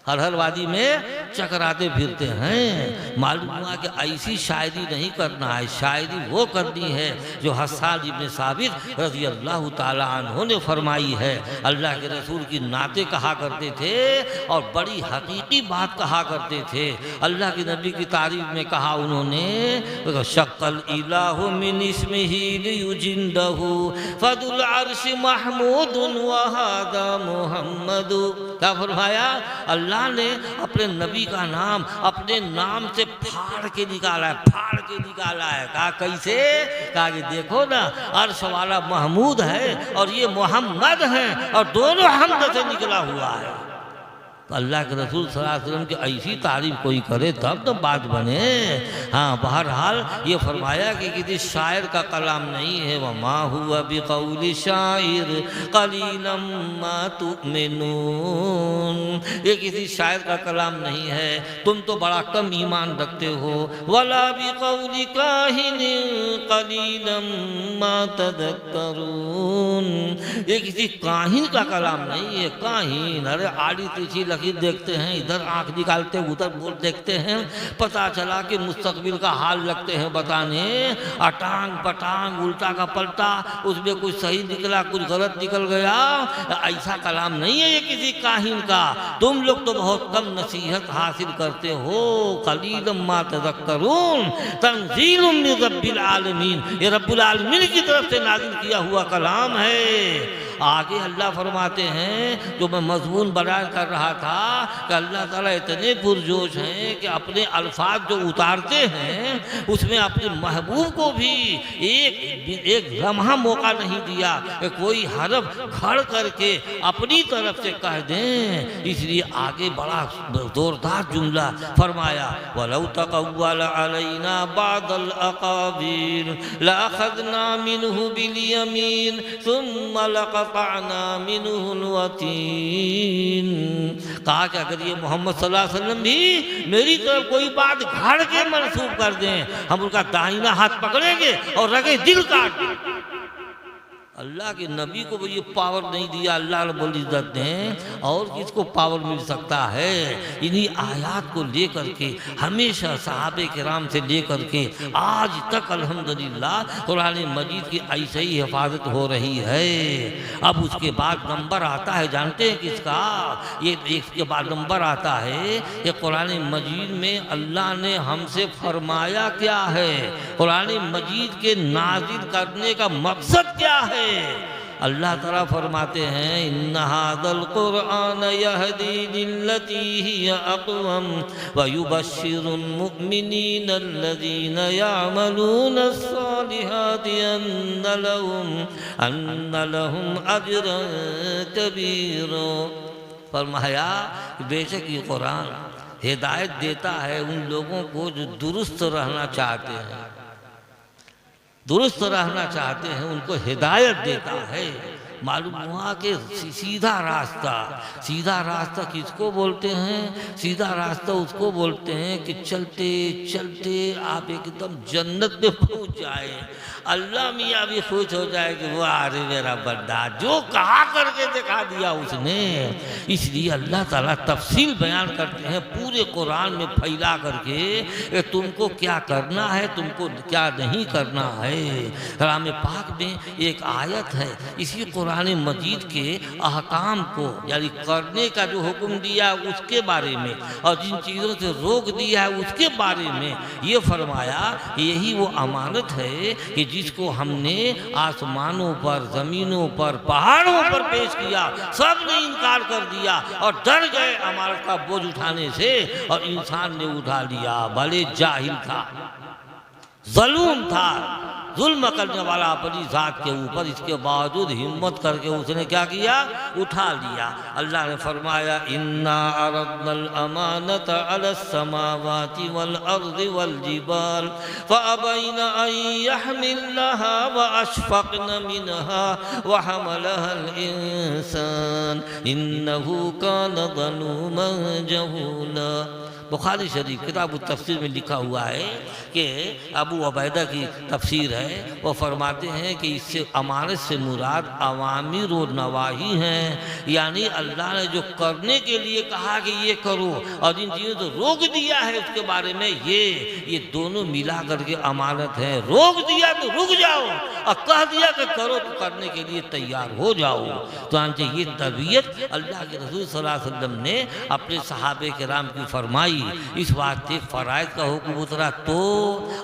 Speaker 2: हर हर वादी में चकराते फिरते हैं। मालूम हुआ कि ऐसी शायरी नहीं करना है, शायरी वो करनी है जो हस्सान इब्न साबित रज़ी अल्लाह ताला अन्हु ने फरमाई है। अल्लाह के रसूल की नाते कहा करते थे और बड़ी हकीकी बात कहा करते थे। अल्लाह के नबी की तारीफ में कहा उन्होंने शक्कल इलाहु मिन इस्मिही लियुजिंदहु फदुल अर्श महमूदुन व हादा मुहम्मदु। क्या फरमाया? अल्लाह ने अपने नबी का नाम अपने नाम से फाड़ के निकाला है, फाड़ के निकाला है। कहा कैसे? कहा कि देखो ना, अर्श वाला महमूद है और ये मोहम्मद है और दोनों हमद से निकला हुआ है। तो अल्लाह के रसूल सल्लल्लाहु अलैहि वसल्लम की ऐसी तारीफ कोई करे तब तो बात बने। हाँ, बहरहाल ये फरमाया कि किसी शायर का कलाम नहीं है। वमा हुआ बिक़ौली शाइर क़लीलन मा तु'मिनून, ये किसी शायर का कलाम नहीं है, तुम तो बड़ा कम ईमान रखते हो। वला बिक़ौली काहिन क़लीलन मा तदक्करून, ये किसी काहिन का कलाम नहीं है। काहिन, अरे आड़ी तिरछी लकीर देखते हैं, इधर आंख निकालते उधर बोल देखते हैं, पता चला कि मुस्तकबिल का हाल लगते हैं बताने, अटांग पटांग उल्टा का पलटा, उसमें कुछ सही निकला कुछ गलत निकल गया। ऐसा कलाम नहीं है ये किसी काहिन का। तुम लोग तो बहुत कम नसीहत हासिल करते हो। क़लीलन मा तज़क्करून तंज़ीलुम मिन रब्बिल आलमीन, ये रब्बुल आलमीन की तरफ से नाज़िल किया हुआ कलाम है। आगे अल्लाह फरमाते हैं, जो मैं मजमून बयान कर रहा था कि अल्लाह ताला इतने पुरजोश हैं कि अपने अल्फाज जो उतारते हैं उसमें अपने महबूब को भी एक लम्हा मौका नहीं दिया कि कोई हरफ खड़ करके अपनी तरफ से कह दें। इसलिए आगे बड़ा जोरदार जुमला फरमाया, वलौ तक़व्वल अलैना बादल अक़ाबीर लअख़ज़ना मिन्हु बिल यमीन सुम्मा लक़तअना मिन्हुल वतीन। कहा कि अगर ये मोहम्मद सल्लल्लाहु अलैहि वसल्लम भी मेरी तरफ कोई बात घड़ के मंसूब कर दें, हम उनका दाहिना हाथ पकड़ेंगे और रगे दिल काट दें। अल्लाह के नबी को भी ये पावर नहीं दिया अल्लाह रब्बुल इज़्ज़त ने, और किसको पावर मिल सकता है? इन्हीं आयात को लेकर के हमेशा सहाबे किराम से लेकर के आज तक अल्हम्दुलिल्लाह कुरान मजीद की ऐसे ही हिफाजत हो रही है। अब उसके बाद नंबर आता है, जानते हैं किसका? ये इसके बाद नंबर आता है कि कुरान मजीद में अल्लाह ने हमसे फरमाया क्या है, कुरान मजीद के नाजिल करने का मकसद क्या है। अल्लाह ताला फरमाते हैं, इन्ना हाज़ल कुरआन यहदी लिल्लती हिय अक़वम व युबश्शिरुल मुमिनीन अल्लज़ीना यअमलूना अस्सालिहाति अन्न लहुम अजरन कबीरा। फरमाया बेशक ये कुरान हिदायत देता है उन लोगों को जो दुरुस्त रहना चाहते हैं, दुरुस्त रहना चाहते हैं, उनको हिदायत देता है। मालूम हुआ कि सीधा रास्ता, सीधा रास्ता किसको बोलते हैं? सीधा रास्ता उसको बोलते हैं कि चलते चलते आप एकदम जन्नत में पहुंच जाए, अल्लाह मियाँ भी खुश हो जाए कि वो अरे मेरा बंदा जो कहा करके दिखा दिया उसने। इसलिए अल्लाह ताला तफसील बयान करते हैं पूरे कुरान में फैला करके कि तुमको क्या करना है, तुमको क्या नहीं करना है। कलाम पाक में एक आयत है, इसी कुरान कुरान मजीद के अहकाम को यानी करने का जो हुक्म दिया उसके बारे में और जिन चीज़ों से रोक दिया है उसके बारे में ये फरमाया यही वो अमानत है कि जिसको हमने आसमानों पर, ज़मीनों पर, पहाड़ों पर पेश किया, सब ने इनकार कर दिया और डर गए अमानत का बोझ उठाने से और इंसान ने उठा लिया। भले जाहिल था, ज़लूम था, जुल्म करने वाला अपनी ज़ात के ऊपर, इसके बावजूद हिम्मत करके उसने क्या किया, उठा लिया। अल्लाह ने फरमाया इन्ना अरदनल अमानत अलस समावाति वल अर्दि वल जिबाल फअबैन अन यहमिलहा व अशफक़न मिनहा व हमलहल इंसान इन्नहु कान ज़लूमन जहूला। बुखारी शरीफ किताब तफसीर में लिखा हुआ है कि अबू उबैदा की तफसीर है, वो फरमाते हैं कि इससे अमानत से मुराद अवामिर और नवाही हैं, यानी अल्लाह ने जो करने के लिए कहा कि ये करो और जिन चीज़ों को रोक दिया है उसके बारे में ये दोनों मिला करके अमानत है। रोक दिया तो रुक जाओ और कह दिया कि करो तो करने के लिए तैयार हो जाओ। तो ये तरबियत अल्लाह के रसूल सल्लल्लाहु अलैहि वसल्लम ने अपने सहाबे किराम की फरमाई। इस वास्ते फ़राइज़ का हुक्म उतरा तो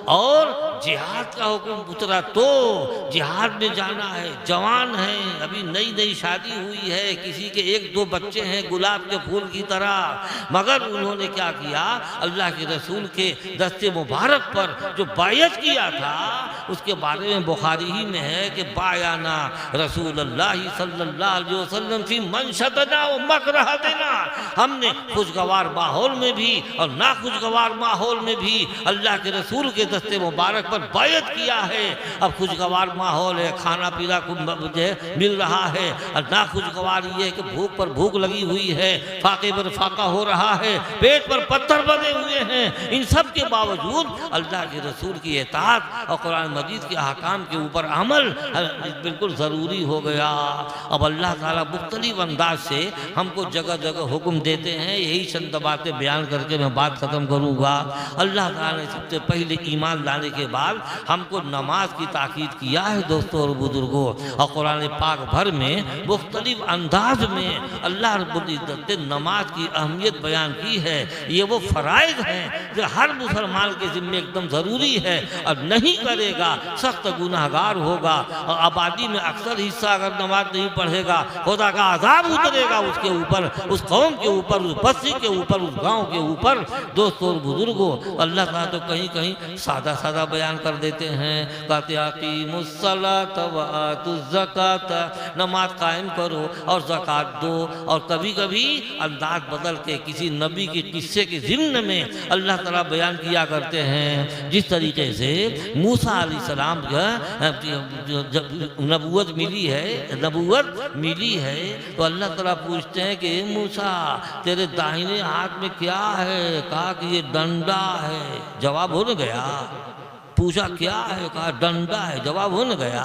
Speaker 2: और जिहाद का हुक्म उतरा तो जिहाद में जाना है। जवान है, अभी नई नई शादी हुई है, किसी के 1-2 बच्चे हैं गुलाब के फूल की तरह, मगर उन्होंने क्या किया, अल्लाह के रसूल के दस्ते मुबारक पर जो बायत किया था उसके बारे में बुखारी ही में है कि बायाना रसूलुल्लाह सल्लल्लाहु अलैहि वसल्लम फी मनशतना व मकरहतना, हमने खुशगवार माहौल में भी और नाखुशगवार माहौल में भी अल्लाह के रसूल के दस्ते मुबारक पर बायत किया है। अब खुशगवार माहौल है, खाना पीना मिल रहा है, और नाखुशगवार ये है कि भूख पर भूख लगी हुई है, फाके पर फाका हो रहा है, पेट पर पत्थर बंधे हुए हैं। इन सब के बावजूद अल्लाह के रसूल की इताअत और कुरान मजीद के अहकाम के ऊपर अमल बिल्कुल ज़रूरी हो गया। अब अल्लाह ताला मुख्तलिफ अंदाज से हमको जगह जगह हुक्म देते हैं। यही चंद बातें बयान करके मैं बात ख़त्म करूँगा। अल्लाह ताला ने सबसे पहले ईमान लाने के बाद हमको नमाज की ताकीद किया है दोस्तों और बुजुर्गों, और कुरान पाक भर में मुख्तलिफ अंदाज में अल्लाह रब्बुल इज़्ज़त ने नमाज की अहमियत बयान की है। ये वो फ़राइज़ हैं जो हर मुसलमान के ज़िम्मे एकदम ज़रूरी है, और नहीं करेगा सख्त गुनाहगार होगा। और आबादी में अक्सर हिस्सा अगर नमाज नहीं पढ़ेगा खुदा का अज़ाब उतरेगा उसके ऊपर, उस कौम के ऊपर, उस बस्ती के ऊपर, उस गाँव के ऊपर। दोस्तों और बुजुर्गों, अल्लाह ताला तो कहीं कहीं सादा सादा बयान कर देते हैं, कहते अक़ीमुस्सलात व आतुज़्ज़कात, नमाज कायम करो और ज़कात दो। और कभी कभी अंदाज बदल के किसी नबी के किस्से के ज़िम्न में अल्लाह ताला बयान किया करते हैं। जिस तरीके से मूसा अलैहिस्सलाम जब नबूवत मिली है तो अल्लाह ताला पूछते हैं कि मूसा तेरे दाहिने हाथ में क्या है? कहा कि ये डंडा है। जवाब हो न गया। पूछा क्या है? कहा डंडा है। जवाब हो न गया।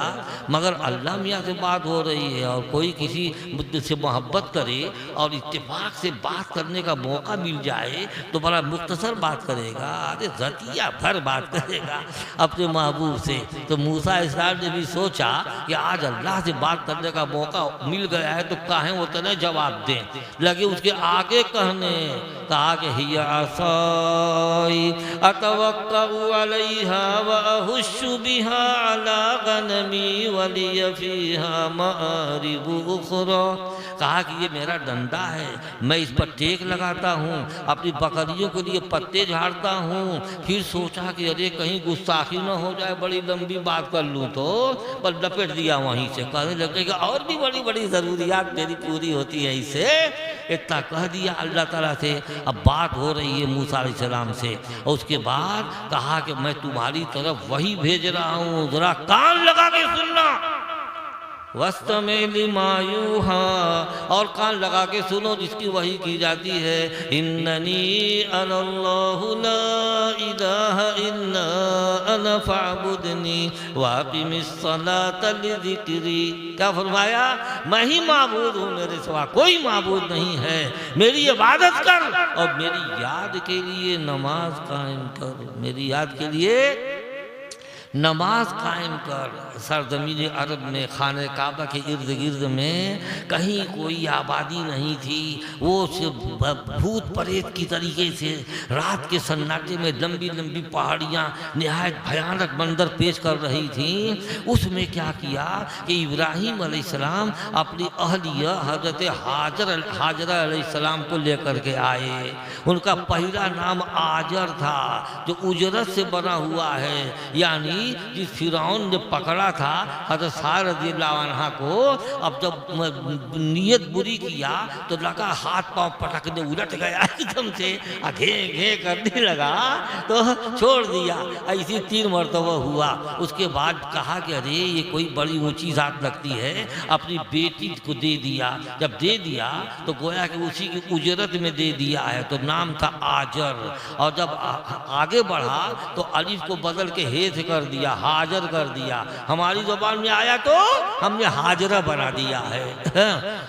Speaker 2: मगर अल्लाह मियाँ से बात हो रही है और कोई किसी मुद्दे से मोहब्बत करे और इत्तेफाक से बात करने का मौका मिल जाए तो बड़ा मुख्तसर बात करेगा, अरे रतिया भर बात करेगा अपने महबूब से। तो मूसा इस्लाम ने भी सोचा कि आज अल्लाह से बात करने का मौका मिल गया है तो काहे वो तने जवाब दें। लगे उसके आगे कहने, कहा कि हिया असाई अतवक्कउ अलैहा व अहुश्शु बिहा अला गनमी वलिय फीहा मारिबु उखरा। कहा कि ये मेरा डंडा है, मैं इस पर टेक लगाता हूँ, अपनी बकरियों के लिए पत्ते झाड़ता हूँ। फिर सोचा कि अरे कहीं गुस्ताखी न हो जाए, बड़ी लंबी बात कर लूँ तो, पर लपेट दिया वहीं से। कहने लगे कि और भी बड़ी बड़ी ज़रूरियात मेरी पूरी होती है इससे। इतना कह दिया अल्लाह ताला से। अब बात हो रही है मूसा अलैहिस्सलाम से, और उसके बाद कहा कि मैं तुम्हारी तरफ वही भेज रहा हूँ, जरा कान लगा के सुनना। वस्तमे लिमा यूहा, और कान लगा के सुनो जिसकी वही की जाती है। इन्ननी अनल्लाहु ला इलाहा इल्ला अना फअबुदनी वाक़िमिस सलाता लिज़िक्री। क्या फरमाया? मैं ही माबूद हूँ, मेरे सिवा कोई माबूद नहीं है। मेरी इबादत कर और मेरी याद के लिए नमाज कायम कर। मेरी याद के लिए नमाज कायम कर। सरजमीन अरब में खाने काबा के इर्द गिर्द में कहीं कोई आबादी नहीं थी। वो भूत प्रेत की तरीके से रात के सन्नाटे में लंबी लंबी पहाड़ियाँ निहायत भयानक मंजर पेश कर रही थी। उसमें क्या किया कि इब्राहिम अलैहिस्सलाम अपनी अहलिया हजरत हाजरा अलैहिस्सलाम को लेकर के आए। उनका पहला नाम आजर था, जो उजरत से बना हुआ है, यानी जिस फिरौन ने पकड़ा था हज़रत सारा रज़ियल्लाहु अन्हा को। अब जब नियत बुरी किया तो लगा हाथ पांव पटकने, उलट गया एकदम से, घे घे करने लगा तो छोड़ दिया। ऐसी 3 मरतबा हुआ। उसके बाद कहा कि अरे ये कोई बड़ी ऊंची जात लगती है, अपनी बेटी को दे दिया। जब दे दिया तो गोया कि उसी की उजरत में दे दिया है, तो नाम था आजर। और जब आगे बढ़ा तो अलिफ को बदल के हे से कर दिया, हाजर कर दिया। हमारी ज़ुबान में आया तो हमने हाजरा बना दिया है।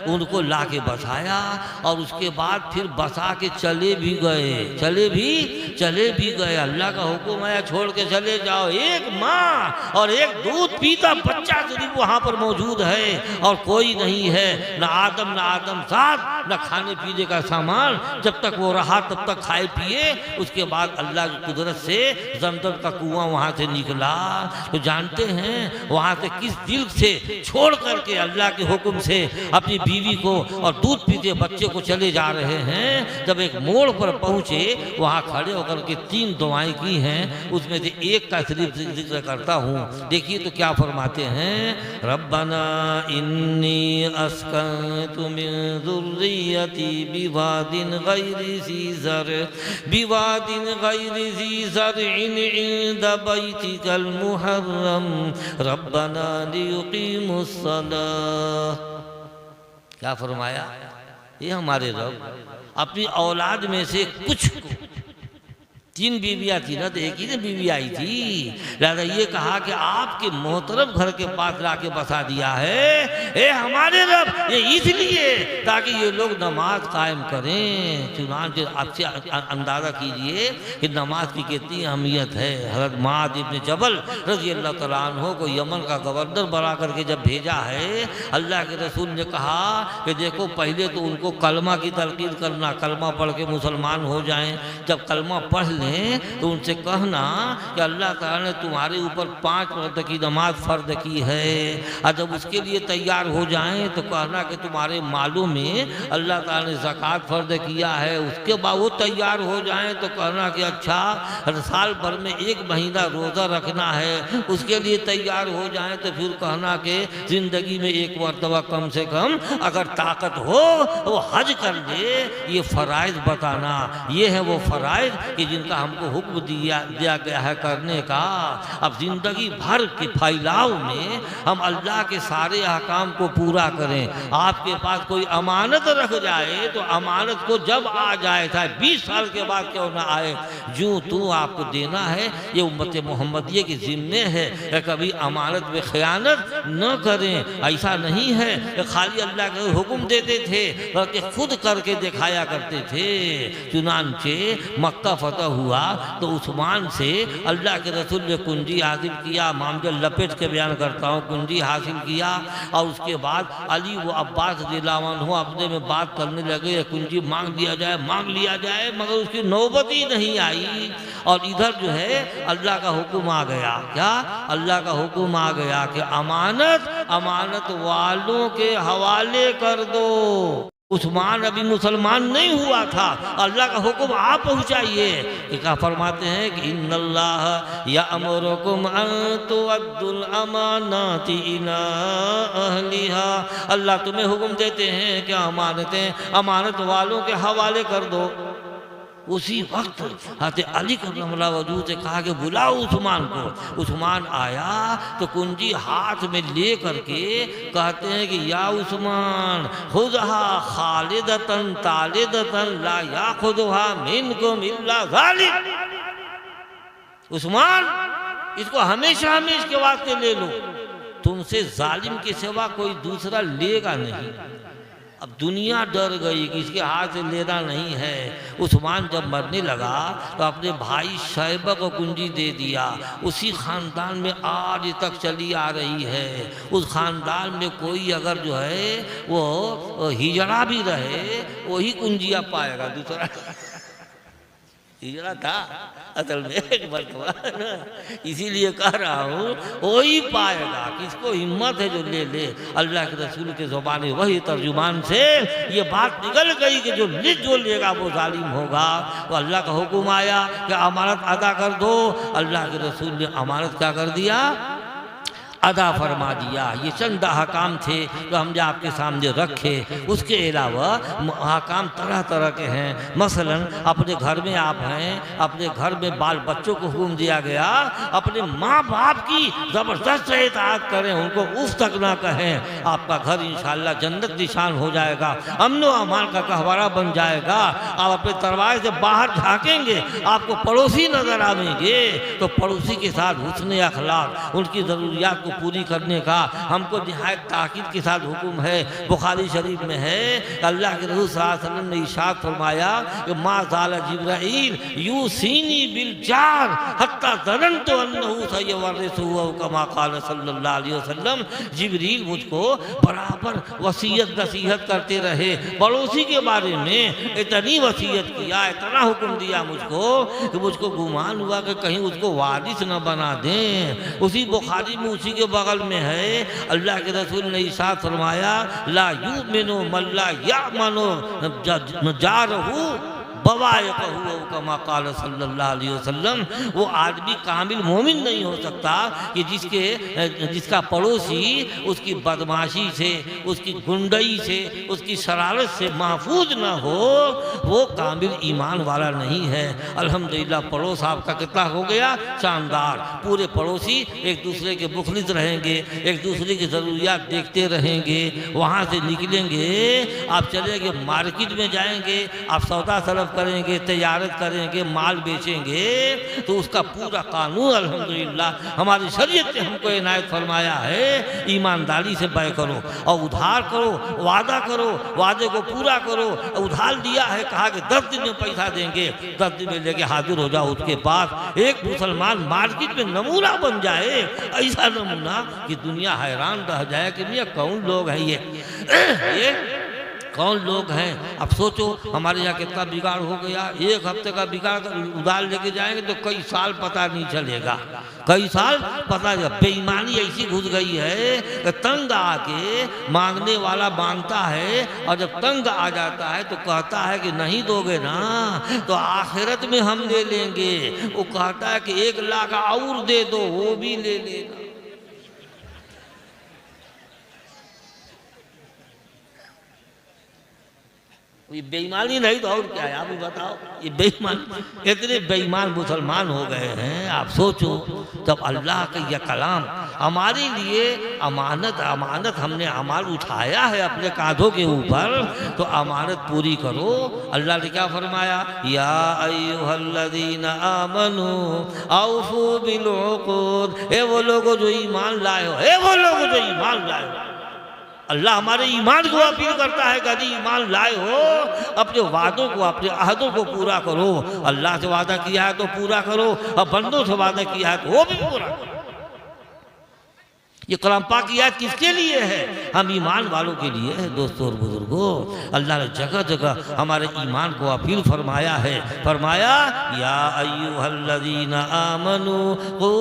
Speaker 2: उनको ला के बसाया और उसके बाद फिर बसा के चले भी गए। अल्लाह का हुक्म आया छोड़ के चले जाओ। एक माँ और एक दूध पीता बच्चा सिर्फ वहाँ पर मौजूद है और कोई नहीं है, न आदम साथ, न खाने पीने का सामान। जब तक वो रहा तब तक खाए पिए। उसके बाद अल्लाह की कुदरत से जमजम का कुआं वहाँ से निकला। तो जानते हैं वहाँ से किस दिल से छोड़ करके अल्लाह के हुक्म से अपनी बीवी को और दूध पीते बच्चे को चले जा रहे हैं। जब एक मोड़ पर पहुँचे, वहाँ खड़े होकर के 3 दुआएं की हैं। उसमें से एक का सिर्फ जिक्र करता हूँ। देखिए तो क्या फरमाते हैं, रब्बना इन्नी अस्कंतु मिन ज़ुर्रियती बिवादिन गैरि ज़ी ज़रइन इंद बैतिकल मुहर्रम रब्बना लियुकीमुस्सलाह। क्या फरमाया? ये हमारे रब अपनी औलाद में से कुछ को, 3 बीवियाँ थी ना, तो एक ही ने बीवी आई थी, लिहाजा ये कहा कि आपके मोहतरम घर के पास लाके बसा दिया है। ए हमारे रब, ये इसलिए ताकि ये लोग नमाज कायम करें। चुनांचे आपसे अंदाज़ा कीजिए कि नमाज की कितनी अहमियत है। हज़रत मुआज़ इब्न जबल रज़ियल्लाहु तआला अन्हु को यमन का गवर्नर बना करके जब भेजा है, अल्लाह के रसूल ने कहा कि देखो पहले तो उनको कलमा की तलकीन करना, कलमा पढ़ के मुसलमान हो जाएं। जब कलमा पढ़ लें तो उनसे कहना कि अल्लाह ताला ने तुम्हारे ऊपर 5 वक्त की नमाज फ़र्द की है। और जब उसके लिए तैयार हो जाएं तो कहना कि तुम्हारे मालों में अल्लाह ताला ने ज़कात फ़र्द किया है। उसके बाद वो तैयार हो जाएं तो कहना कि अच्छा साल भर में 1 महीना रोज़ा रखना है। उसके लिए तैयार हो जाएं तो फिर कहना कि ज़िंदगी में 1 मरतबा कम से कम अगर ताकत हो वो हज कर ले। ये फ़राइज़ बताना, ये है वो फ़राइज़ कि जिनका हमको हुक्म दिया गया है करने का। अब जिंदगी भर के फैलाव में हम अल्लाह के सारे अहकाम को पूरा करें। आपके पास कोई अमानत रख जाए तो अमानत को जब आ जाए, चाहे 20 साल के बाद क्यों ना आए, जो तू आपको देना है। ये उम्मत मोहम्मदिया की जिम्मे है कि कभी अमानत में खयानत न करें। ऐसा नहीं है कि खाली अल्लाह के हुक्म देते थे, बल्कि खुद करके दिखाया करते थे। चुनांचे मक्का फतह हुआ तो उस्मान से अल्लाह के रसूल ने कुंजी हासिल किया। मामले लपेट के बयान करता हूँ, कुंजी हासिल किया और उसके बाद अली व अब्बास रज़ियल्लाहु अन्हु अपने में बात करने लगे, कुंजी मांग लिया जाए, मगर उसकी नौबत ही नहीं आई। और इधर जो है अल्लाह का हुक्म आ गया। क्या? अल्लाह का हुक्म आ गया कि अमानत वालों के हवाले कर दो। उस्मान अभी मुसलमान नहीं हुआ था, अल्लाह का हुक्म आप पहुँचाइए। क्या फरमाते हैं कि इन्नल्लाह यअमुरुकुम अन तुअद्दुल अमानाति इला अहलिहा। अल्लाह तुम्हें हुक्म देते हैं कि अमानत वालों के हवाले कर दो। उसी वक्त हज़रत अली करमल्लाहु वजहू से कहा कि बुलाओ उस्मान को। उस्मान आया तो कुंजी हाथ में ले करके कहते हैं कि या उस्मान खुदहा खालिदतन तालिदतन ला याखुदुहा मिनकुम इल्ला ज़ालिम। उस्मान, इसको हमेशा के वास्ते ले लो, तुमसे जालिम के सिवा कोई दूसरा लेगा नहीं। अब दुनिया डर गई कि इसके हाथ से लेना नहीं है। उस्मान जब मरने लगा तो अपने भाई शैबा को कुंजी दे दिया। उसी ख़ानदान में आज तक चली आ रही है। उस ख़ानदान में कोई अगर जो है वो हिजड़ा भी रहे वही कुंजिया पाएगा, दूसरा हिजड़ा था असल में एक मरतबा। इसीलिए कह रहा हूँ वही पाएगा, किसको हिम्मत है जो ले ले। अल्लाह के रसूल के ज़ुबान वही तर्जुमान से ये बात निकल गई कि जो लेगा वो जालिम होगा। तो अल्लाह का हुक्म आया कि अमानत अदा कर दो। अल्लाह के रसूल ने अमानत क्या कर दिया, अदा फरमा दिया। ये चंद अहकाम थे जो हमने आपके सामने रखे। उसके अलावा अहकाम तरह तरह के हैं। मसलन अपने घर में आप हैं, अपने घर में बाल बच्चों को हुक्म दिया गया अपने माँ बाप की ज़बरदस्त इताअत करें, उनको उफ तक ना कहें। आपका घर इंशाअल्लाह जन्नत निशान हो जाएगा, अमन व अमान का गहवारा बन जाएगा। आप अपने दरवाजे से बाहर झाँकेंगे आपको पड़ोसी नज़र आवेंगे, तो पड़ोसी के साथ हुस्न अखलाक, उनकी ज़रूरियात पूरी करने का हमको निहायत ताकीद के साथ हुक्म है। बुखारी शरीफ में है अल्लाह के रसूल सल्लल्लाहु अलैहि वसल्लम ने इरशाद फरमाया कि मा ज़ाला जिब्राईल यूसीनी बिल जार हत्ता ज़ननतु अन्नहु सयवरिसुहु कमा क़ाल सल्लल्लाहु अलैहि वसल्लम। जिब्रील मुझको बराबर वसीयत नसीहत करते रहे पड़ोसी के बारे में। इतनी वसीयत किया, इतना हुक्म दिया मुझको कि मुझको गुमान हुआ कि कहीं उसको वारिस न बना दें। उसी बुखारी में उसी के बगल में है अल्लाह के रसूल ने इरशाद फरमाया ला युमिनु मन ला यामनु जारहु कमा क़ाल सल्लल्लाहु अलैहि वसल्लम। वो आदमी कामिल मोमिन नहीं हो सकता कि जिसका पड़ोसी उसकी बदमाशी से, उसकी गुंडई से, उसकी शरारत से महफूज ना हो, वो कामिल ईमान वाला नहीं है। अल्हम्दुलिल्लाह पड़ोस आपका कितना हो गया शानदार। पूरे पड़ोसी एक दूसरे के मुखलिस रहेंगे, एक दूसरे की ज़रूरियात देखते रहेंगे। वहाँ से निकलेंगे आप चलेंगे मार्केट में जाएंगे, आप सौदा सलफ करेंगे, तजारत करेंगे, माल बेचेंगे, तो उसका पूरा कानून अल्हम्दुलिल्लाह हमारी शरीयत ने हमको इनायत फरमाया है ईमानदारी से व्यय करो और उधार करो, वादा करो, वादे को पूरा करो। उधार दिया है, कहा कि 10 दिन में पैसा देंगे, 10 दिन में लेके हाजिर हो जाओ उसके पास। एक मुसलमान मार्केट में नमूना बन जाए, ऐसा नमूना कि दुनिया हैरान रह जाए कि भैया कौन लोग हैं ये कौन लोग हैं। अब सोचो हमारे यहाँ कितना बिगाड़ हो गया। एक हफ्ते का बिगाड़ उधार लेके जाएंगे तो कई साल पता नहीं चलेगा, कई साल पता नहीं। बेईमानी ऐसी घुस गई है कि तंग आके मांगने वाला मांगता है और जब तंग आ जाता है तो कहता है कि नहीं दोगे ना तो आखिरत में हम ले लेंगे। वो कहता है कि 1 लाख और दे दो, वो भी ले लेगा। ये बेईमानी नहीं तो और क्या है, आप ही बताओ। ये बेईमान, इतने बेईमान मुसलमान हो गए हैं। आप सोचो तब अल्लाह का यह कलाम हमारे लिए अमानत हमने अमाल उठाया है अपने कांधों के ऊपर, तो अमानत पूरी करो। अल्लाह ने क्या फरमाया, या अय्युहल्लज़ीना आमनू औफू बिल उक़ूद। ए वो लोगों जो ईमान लाए हो, ए वो लोगों जो ईमान लाए हो। अल्लाह हमारे ईमान को अपील करता है कि यदि ईमान लाए हो अपने वादों को, अपने अहदों को पूरा करो। अल्लाह से वादा किया है तो पूरा करो, और बंदों से वादा किया है तो वो भी पूरा करो। ये कलाम पाक की आयत किसके लिए है? हम ईमान वालों के लिए है। दोस्तों और बुजुर्गों, अल्लाह ने जगह जगह हमारे ईमान को अपील फरमाया है। फरमाया या अय्युहल्लज़ीना आमनू क़ू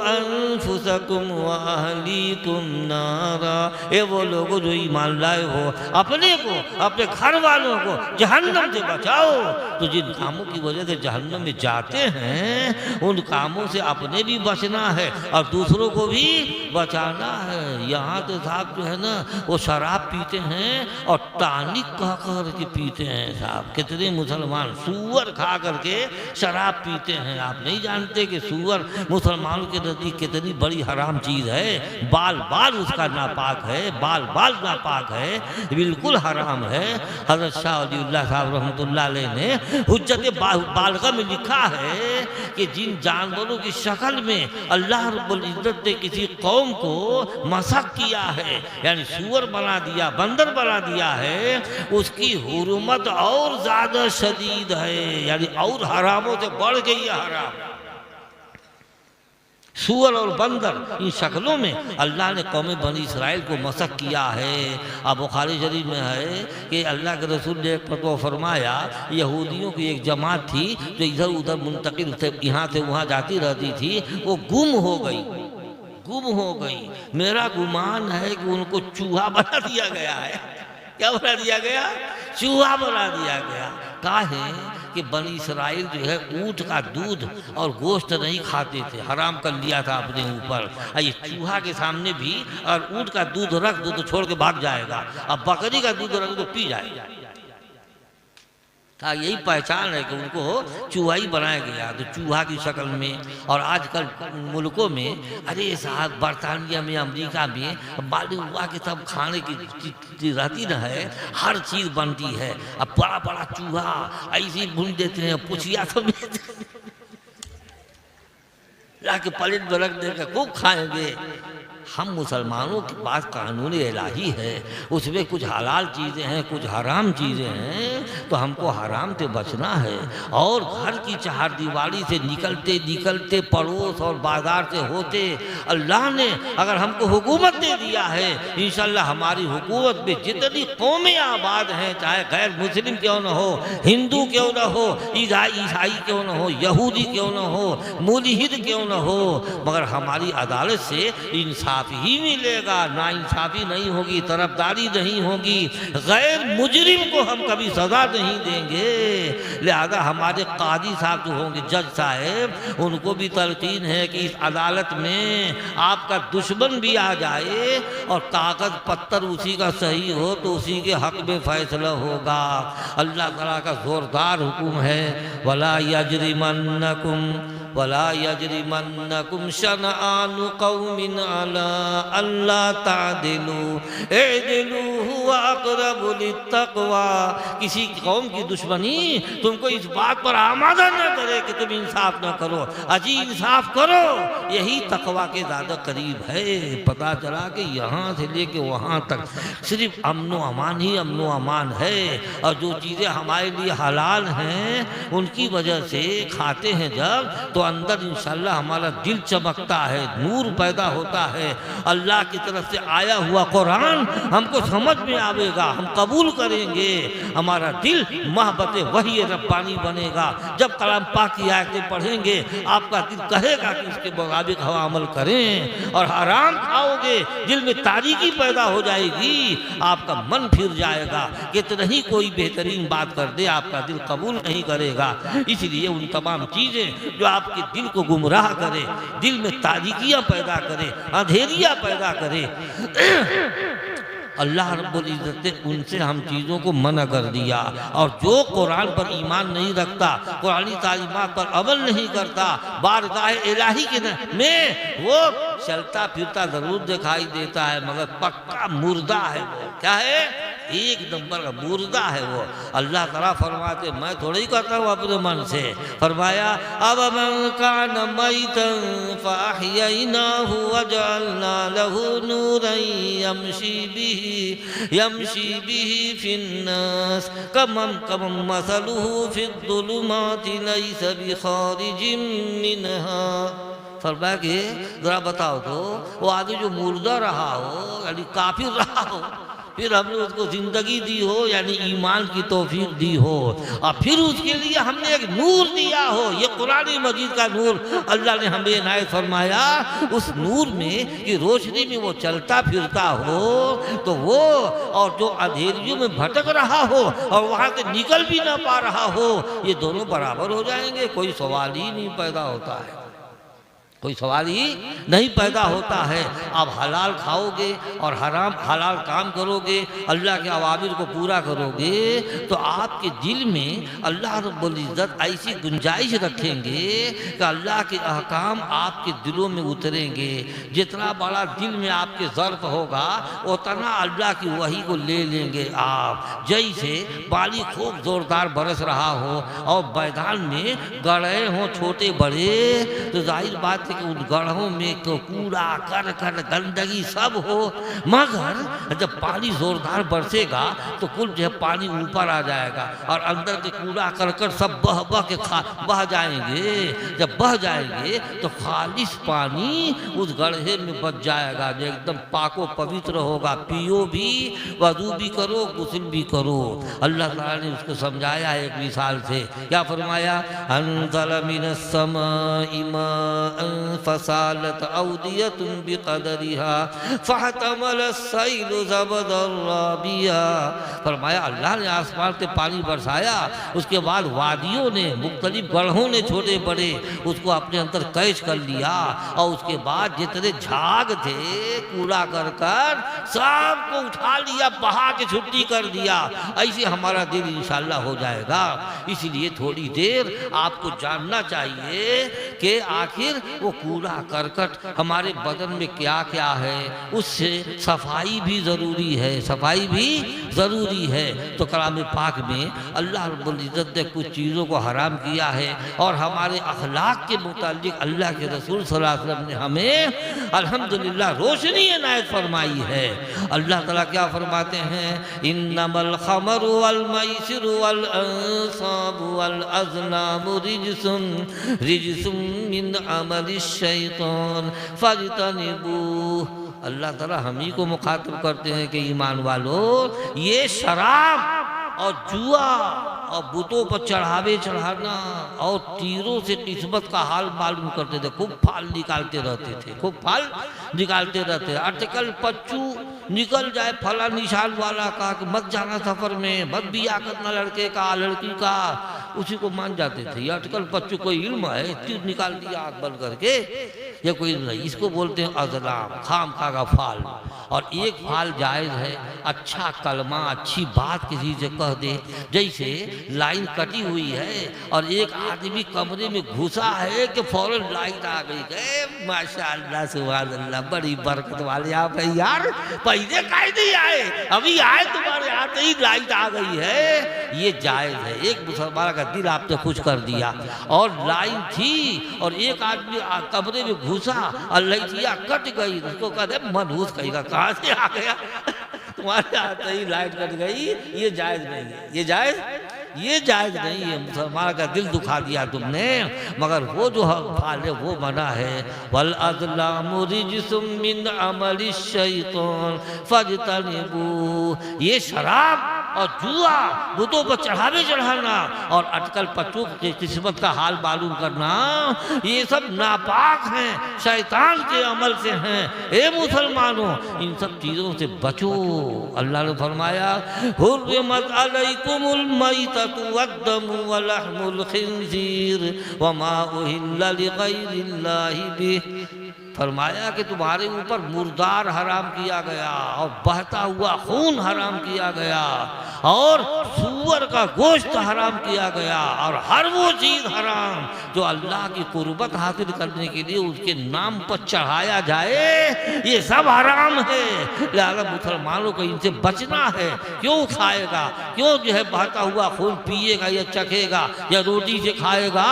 Speaker 2: अनफुसकुम व अहलीकुम नारा। ए वो लोगो जो ईमान लाए हो, अपने को, अपने घर वालों को जहन्नम से बचाओ। तो जिन कामों की वजह से जहन्नम में जाते हैं उन कामों से अपने भी बचना है और दूसरों को भी बचाना है। यहाँ तो साहब जो है ना वो शराब पीते हैं और टानिक कह कर के पीते हैं। साहब कितने मुसलमान सूअर खा करके शराब पीते हैं। आप नहीं जानते कि सूअर मुसलमानों के नज़दीक कितनी बड़ी हराम चीज़ है। बाल बाल उसका नापाक है, बाल बाल नापाक है, बिल्कुल हराम है। हज़रत शाह वलीउल्लाह साहब रहमतुल्लाह अलैह ने हुज्जत बालगा में लिखा है कि जिन जानवरों की शक्ल में अल्लाह रब्बुल इज़्ज़त ने किसी कौम को मसक किया है, यानी सूअर बना दिया, बंदर बना दिया है, उसकी हुर्मत और ज़्यादा शदीद है, यानी और हरामों से बढ़ गई है हराम। सूअर और बंदर इन शक्लों में अल्लाह ने कौम बनी इसराइल को मसक किया है। अब बुखारी शरीफ में है कि अल्लाह के रसूल ने फतवा फरमाया, यहूदियों की एक जमात थी जो इधर उधर मुंतकिल से यहाँ से वहाँ जाती रहती थी, वो गुम हो गई। मेरा गुमान है कि उनको चूहा बना दिया गया है। क्या बना दिया गया? चूहा बना दिया गया। काहे कि बनी इसराइल जो है ऊँट का दूध और गोश्त नहीं खाते थे, हराम कर लिया था अपने ऊपर। ये चूहा के सामने भी और ऊँट का दूध रख दो तो छोड़ के भाग जाएगा, अब बकरी का दूध रख दो तो पी जाएगा। था यही पहचान है कि उनको चूहा ही बनाया गया, तो चूहा की शक्ल में। और आजकल मुल्कों में, अरे साहब बरतानिया में, अमेरिका में मालूम हुआ कि सब खाने की रहती न है, हर चीज़ बनती है। अब बड़ा बड़ा चूहा ऐसे भून देते हैं, पुछिया सब लाके प्लेट में रख देकर खूब खाएंगे। हम मुसलमानों के पास कानून इलाही है, उसमें कुछ हलाल चीज़ें हैं, कुछ हराम चीज़ें हैं, तो हमको हराम से बचना है। और घर की चार दीवारी से निकलते निकलते पड़ोस और बाजार से होते, अल्लाह ने अगर हमको हुकूमत दे दिया है, इंशाल्लाह हमारी हुकूमत में जितनी कौमें आबाद हैं, चाहे गैर मुस्लिम क्यों न हो, हिंदू क्यों न हो, ईसाई क्यों न हो, यहूदी क्यों न हो, मुल्हिद क्यों न हो, मगर हमारी अदालत से इंसाफ ही मिलेगा। ना इंसाफी नहीं होगी, तरफदारी नहीं होगी, गैर मुजरिम को हम कभी सजा नहीं देंगे। लिहाजा हमारे काजी साहब जो होंगे, जज साहब, उनको भी तलकीन है कि इस अदालत में आपका दुश्मन भी आ जाए और कागज पत्थर उसी का सही हो तो उसी के हक में फैसला होगा। अल्लाह ताला का जोरदार हुक्म है, वला यजरिमन्नकुम शनआनु कौमिन अला अल्ला तादिलू इदिलू हुवा अक़रबु लित्तक़वा। किसी कौम की दुश्मनी तुमको इस बात पर आमादा न करे कि तुम इंसाफ न करो, अजी इंसाफ करो, यही तक़वा के ज़्यादा करीब है। पता चला कि यहाँ से लेके वहाँ तक सिर्फ अमनो अमान ही अमनो अमान है। और जो चीज़ें हमारे लिए हलाल हैं उनकी वजह से खाते हैं जब, तो अंदर इंशाल्लाह हमारा दिल चमकता है, नूर पैदा होता है। अल्लाह की तरफ से आया हुआ कुरान हमको समझ में आवेगा, हम कबूल करेंगे, हमारा दिल मोहब्बत वही रब्बानी बनेगा। जब कलाम पाक की आयतें पढ़ेंगे आपका दिल कहेगा कि इसके मुताबिक हम अमल करें। और हराम खाओगे दिल में तारीकी पैदा हो जाएगी, आपका मन फिर जाएगा। कितना ही कोई बेहतरीन बात कर दे आपका दिल कबूल नहीं करेगा। इसलिए उन तमाम चीज़ें जो आपके दिल को गुमराह करे, दिल में तारीकियाँ पैदा करे, अंधेरियाँ पैदा करे, अल्लाह रब्बुल इज़्ज़त ने उनसे हम चीज़ों को मना कर दिया। और जो कुरान पर ईमान नहीं रखता, कुरानी तालीमात पर अमल नहीं करता, बारगाह इलाही के में वो चलता फिरता ज़रूर दिखाई देता है, मगर पक्का मुर्दा है वो। क्या है? एक नंबर का मुर्दा है वो। अल्लाह ताला फरमाते, मैं थोड़ा ही करता हूँ अपने मन से, फरमाया अब मन कान मैतन फअहयैनाहु वजअलना लहू नूरन यमशी बिही फिन्नास कमन मसलुहु फिद्दुलुमाति लैसा बिखारिजिम मिनहा। फरमाया कि जरा बताओ तो वो आदमी जो मुर्दा रहा हो, यानी काफिर रहा हो, फिर हमने उसको ज़िंदगी दी हो, यानी ईमान की तौफीक दी हो, और फिर उसके लिए हमने एक नूर दिया हो, ये कुरान मजीद का नूर अल्लाह ने हमें इनायत फरमाया। उस नूर में की रोशनी में वो चलता फिरता हो तो वो, और जो अंधेरियों में भटक रहा हो और वहाँ से निकल भी ना पा रहा हो, ये दोनों बराबर हो जाएंगे। कोई सवाल ही नहीं पैदा होता है, कोई सवाल ही नहीं पैदा होता है। आप हलाल खाओगे और हलाल काम करोगे, अल्लाह के अवामिर को पूरा करोगे, तो आपके दिल में अल्लाह रब्बुल इज़्ज़त ऐसी गुंजाइश रखेंगे कि अल्लाह के अहकाम आपके दिलों में उतरेंगे। जितना बड़ा दिल में आपके ज़र्फ़ होगा उतना अल्लाह की वही को ले लेंगे आप। जैसे पानी खूब ज़ोरदार बरस रहा हो और मैदान में गड़े हों छोटे बड़े, तो जाहिर बात थे कि उन गढ़ों में तो कूड़ा करकट गंदगी सब हो, मगर जब पानी जोरदार बरसेगा तो कुल जो है पानी ऊपर आ जाएगा और अंदर के कूड़ा करकट सब बह बह के बह जाएंगे। जब बह जाएंगे तो खालिश पानी उस गड्ढे में बच जाएगा जो एकदम पाको पवित्र होगा। पियो भी, वजू भी करो, गुस्ल भी करो। अल्लाह ताला ने उसको समझाया एक मिसाल से। क्या फरमाया? अंज़ल मिनस समाई माअन फसालत औदियतुन बिक़दरिहा फहतमल अस्सैलु ज़बदर राबिया। फरमाया अल्लाह ने आसमान से पानी बरसाया, उसके बाद वादियों ने, मुख्तलिफ गढ़ों ने छोटे बड़े उसको अपने अंदर कैच कर लिया और उसके बाद जितने झाग थे कूड़ा करकट सबको उठा लिया, बहा के छुट्टी कर दिया। ऐसे हमारा दिल इंशाल्लाह हो जाएगा। इसलिए थोड़ी देर आपको जानना चाहिए कि आखिर वो कूड़ा करकट हमारे बदन में क्या क्या है, उससे सफाई भी ज़रूरी है, सफाई भी ज़रूरी है। तो कलाम पाक में अल्लाह रब्बुल इज़्ज़त ने कुछ चीज़ों को हराम किया है और हमारे अखलाक के मुतालिक अल्लाह के रसूल सल्लल्लाहु अलैहि वसल्लम ने हमें अल्हम्दुलिल्लाह रोशनी इनायत फरमाई है। अल्लाह ताला क्या फरमाते हैं? इन्नमल खमरु वल मैसिरु वल अंसाबु वल अज़लामु रिजसुन मिन अमलिश शैतान फज्तनिबूह। अल्लाह ताला हम ही को मुखातिब करते हैं कि ईमान वालों, ये शराब और जुआ और बुतों पर चढ़ावे चढ़ाना और तीरों से किस्मत का हाल मालूम करते थे। खूब फाल निकालते रहते थे, खूब फाल निकालते रहते। आजकल बच्चू निकल जाए फला निशान वाला का कि मत जाना सफर में, मत बिया करना लड़के का लड़की का, उसी को मान जाते थे। ये आजकल बच्चों को इल्म है, तीर निकाल दिया आग बंद करके, ये कोई नहीं। इसको बोलते हैं अज़लाम, खाम खा का फाल। और एक फाल जायज़ है, अच्छा कलमा अच्छी बात किसी से कह दे। जैसे लाइन कटी हुई है और एक आदमी कमरे में घुसा है कि फौरन लाइट आ गई। माशाअल्लाह सुभान अल्लाह, बड़ी बरकत वाले आप है यार, पहले काहे नहीं आए, अभी आए, तुम्हारे आते ही लाइट आ गई है। ये जायज़ है। एक मुसलमान का दिल आपने खुश कर दिया और लाइन थी और एक आदमी कमरे में घुसा और लाइटिया कट गई, उसको कहते मनहूस कहेगा कहाँ से आ गया, तुम्हारे आते ही लाइट कट गई। ये जायज़ नहीं है, ये जायज़ नहीं है। मुसलमान का दिल दुखा दिया तुमने। मगर वो जो फाल है वो मना है। वल अज़लामु रिजसुम मिन अमलिश शैतान फज्तनिबूह। ये शराब और जुआ, बुतों पर चढ़ावे चढ़ाना और अटकल पच्चू की किस्मत का हाल मालूम करना, ये सब नापाक हैं, शैतान के अमल से हैं। ए मुसलमानों, इन सब चीज़ों से बचो। अल्लाह ने फरमाया हुर्रिमत अलैकुमुल मैततु वद्दमु वलहमुल खिंज़ीर वमा उहिल्ला लिग़ैरिल्लाहि बिह। फरमाया कि तुम्हारे ऊपर मुर्दार हराम किया गया और बहता हुआ खून हराम किया गया और सूअर का गोश्त हराम किया गया और हर वो चीज़ हराम जो अल्लाह की कुर्बत हासिल करने के लिए उसके नाम पर चढ़ाया जाए, ये सब हराम है। लिहाजा मुसलमानों को इनसे बचना है। क्यों खाएगा, क्यों जो है बहता हुआ खून पिएगा या चखेगा या रोटी से खाएगा,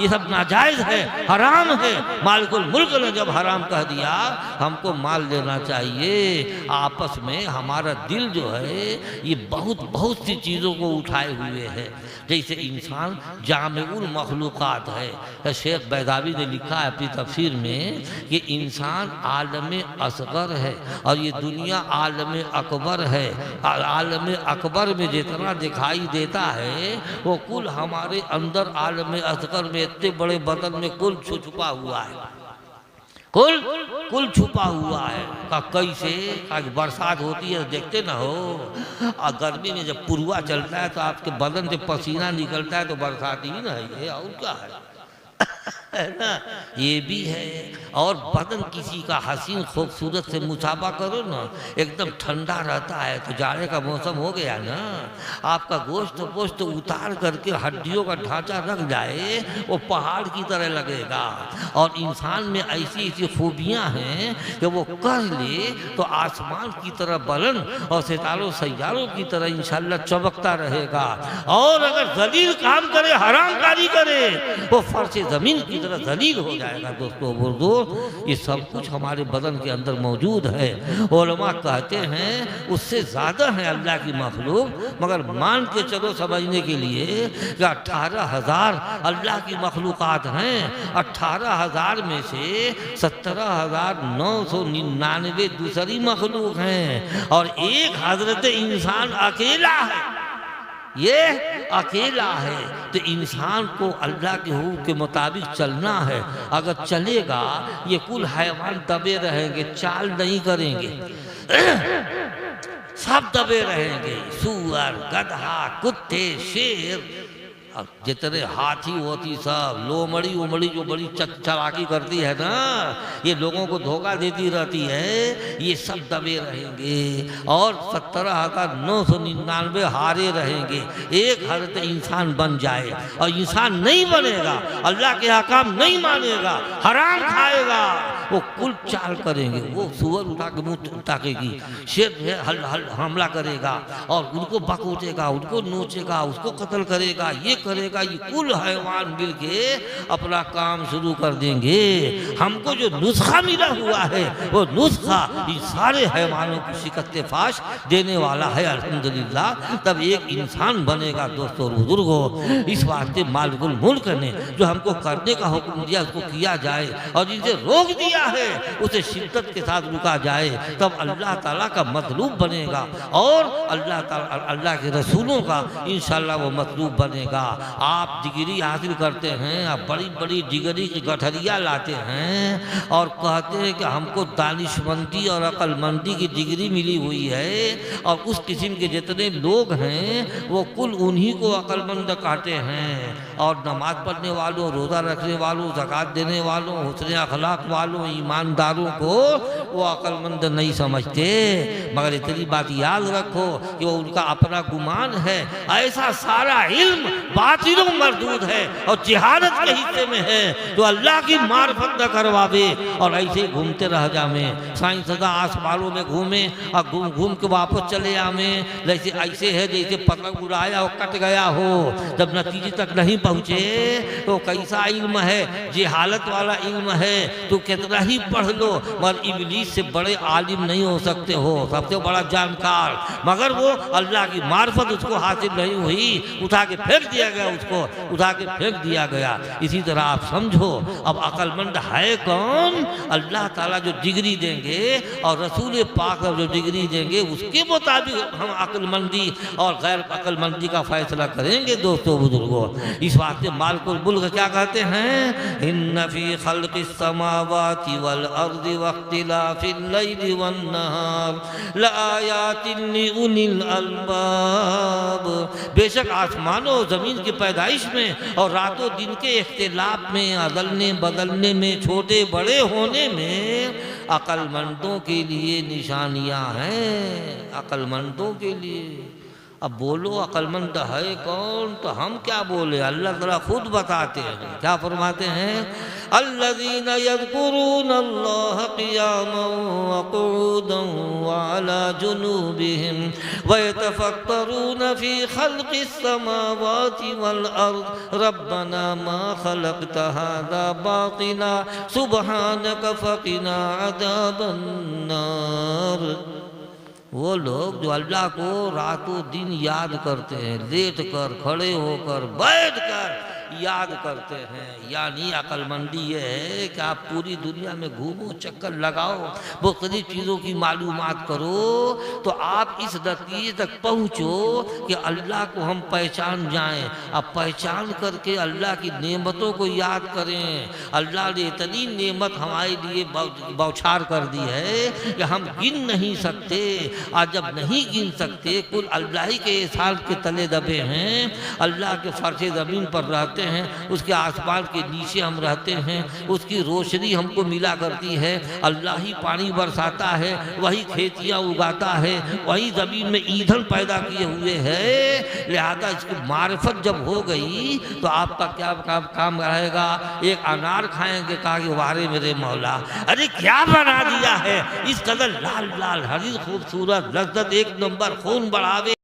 Speaker 2: ये सब नाजायज़ है, हराम है। मालिकुल मुल्क ने जब हराम कह दिया, हमको माल लेना चाहिए। आपस में हमारा दिल जो है ये बहुत सी चीज़ों को उठाए हुए है। जैसे इंसान जामिउल मखलूक़ात है। शेख बैदावी ने लिखा है अपनी तफसीर में कि इंसान आलम असगर है और ये दुनिया आलम अकबर है। आलम अकबर में जितना दिखाई देता है वो कुल हमारे अंदर आलम असगर में इतने बड़े बदन में कुल छुपा हुआ है, कुल छुपा हुआ है। का कैसे आज बरसात होती है देखते ना हो, और गर्मी में जब पुरवा चलता है तो आपके बदन से पसीना निकलता है तो बरसात ही ना है, और क्या है ना, ये भी है। और बदन किसी का हसीन खूबसूरत से मुसाफा करो ना, एकदम ठंडा रहता है। तो जाड़े का मौसम हो गया ना, आपका गोश्त उतार करके हड्डियों का ढांचा रख जाए, वो पहाड़ की तरह लगेगा। और इंसान में ऐसी ऐसी खूबियाँ हैं कि वो कर ले तो आसमान की तरह बुलंद और सितारों सैयारों की तरह इंशाल्लाह चमकता रहेगा। और अगर जलील काम करे, हराम कारी करे, वो फर्श ज़मीन की तरह जलील हो जाएगा। दोस्तों बुजुर्गों, ये सब कुछ हमारे बदन के अंदर मौजूद है। उलमा कहते हैं उससे ज़्यादा है अल्लाह की मखलूक, मगर मान के चलो समझने के लिए कि 18,000 अल्लाह की मखलूक़ात हैं। 18,000 में से 17,999 दूसरी मखलूक हैं और एक हजरत इंसान अकेला है। ये अकेला है, तो इंसान को अल्लाह के हुक्म के मुताबिक चलना है। अगर चलेगा ये कुल हैवान दबे रहेंगे, चाल नहीं करेंगे, सब दबे रहेंगे। सूअर, गधा, कुत्ते, शेर, अब जितने हाथी होती सब, लोमड़ी उमड़ी जो बड़ी चलाकी करती है ना, ये लोगों को धोखा देती रहती है, ये सब दबे रहेंगे और 17,999 हारे रहेंगे। एक हरत इंसान बन जाए और इंसान नहीं बनेगा, अल्लाह के अहकाम नहीं मानेगा, हराम खाएगा, वो कुल चाल करेंगे। वो सुअर उठा के मुंह ताकेगी, शेर हमला करेगा और उनको बकोटेगा, उनको नोचेगा, उसको कत्ल करेगा, ये करेगा। ये कुल हैवान मिल के अपना काम शुरू कर देंगे। हमको जो नुस्खा मिला हुआ है वो नुस्खा इन सारे हैवानों को शिकस्त फाश देने वाला है अल्हम्दुलिल्लाह। तब एक इंसान बनेगा। दोस्तों बुजुर्गों, इस वास्ते मालिकुल मुल्क ने जो हमको करने का हुक्म दिया उसको किया जाए और जिसे रोक दिया है उसे शिद्दत के साथ रुका जाए, तब अल्लाह ताला का मतलूब बनेगा और अल्लाह के रसूलों का इंशाअल्लाह वो मतलूब बनेगा। आप डिग्री हासिल करते हैं, आप बड़ी बड़ी डिग्री की गठरिया लाते हैं और कहते हैं कि हमको दानिशमंदी और अक्लमंदी की डिग्री मिली हुई है, और उस किस्म के जितने लोग हैं वो कुल उन्हीं को अक्लमंद कहते हैं। और नमाज पढ़ने वालों, रोज़ा रखने वालों, ज़कात देने वालों, हुस्न अखलाक वालों, ईमानदारों को वो अक्लमंद नहीं समझते। मगर इतनी बात याद रखो कि वो उनका अपना गुमान है। ऐसा सारा इल्म बातिलों मरदूद है और जिहादत के हिस्से में है तो अल्लाह की मार्फत न करवावे और ऐसे घूमते रह जावे। साइंसदा आसमानों में घूमे और घूम घूम के वापस चले आवे। जैसे ऐसे है जैसे पतंग उड़ाया और कट गया हो, जब नतीजे तक नहीं पहुँचे तो कैसा इल्म है, जिहालत वाला इल्म है। तो कितना ही पढ़ लो मगर इब्लीस से बड़े आलिम नहीं हो सकते हो, सबसे बड़ा जानकार, मगर वो अल्लाह की मार्फत उसको हासिल नहीं हुई, उठा के फेंक दिया गया, उसको उठा के फेंक दिया गया। इसी तरह आप समझो अब अक्लमंद है कौन? अल्लाह ताला जो डिग्री देंगे और रसूल पाक जो डिग्री देंगे उसके मुताबिक हम अक्लमंदी और गैर अक्लमंदी का फैसला करेंगे। दोस्तों बुजुर्गों, इस वास्ते मालिकुल मुल्क क्या कहते हैं? इन्न फी खल्क़िस समावाति वल अर्दि वख्तिलाफिल लैलि वन नहार लआयातिन लिउलिल अलबाब। बेशक आसमानों जमीन की पैदाइश में और रातों दिन के इख्तिलाफ में, अदलने बदलने में, छोटे बड़े होने में अक्लमंदों के लिए निशानियां हैं, अक्लमंदों के लिए। अब बोलो अक्लमंद है कौन? तो हम क्या बोले, अल्लाह ताला खुद बताते हैं। क्या फरमाते हैं? अल्लज़ीना यज़कुरूनल्लाह क़ियामन व क़ुऊदन व अला जुनूबिहिम व यतफ़क्करून फ़ी ख़ल्क़िस समावाति वल अर्ज़ रब्बना मा ख़लक़्त हाज़ा बातिला सुब्हानक फ़क़िना अज़ाबन नार। वो लोग जो अल्लाह को रातों दिन याद करते हैं, लेट कर, खड़े होकर, बैठ कर याद करते हैं। यानी अक्लमंदी ये है कि आप पूरी दुनिया में घूमो, चक्कर लगाओ, मुख्तलिफ चीज़ों की मालूमात करो तो आप इस नतीजे तक पहुँचो कि अल्लाह को हम पहचान जाएं। अब पहचान करके अल्लाह की नेमतों को याद करें। अल्लाह ने इतनी नेमत हमारे लिए बौछार कर दी है कि हम गिन नहीं सकते। आज जब नहीं गिन सकते, कुल अल्लाह ही के एहसान के तले दबे हैं, अल्लाह के फर्श ज़मीन पर रहते हैं, उसके आसमान के नीचे हम रहते हैं, उसकी रोशनी हमको मिला करती है, अल्लाह ही पानी बरसाता है, वही खेतियाँ उगाता है, वही ज़मीन में ईंधन पैदा किए हुए है। लिहाजा इसकी मार्फत जब हो गई तो आपका क्या काम रहेगा? एक अनार खाएंगे, कहा कि वारे मेरे मौला, अरे क्या बना दिया है, इस कदर लाल लाल हरी खूबसूरत लज्जत एक नंबर, खून बढ़ावे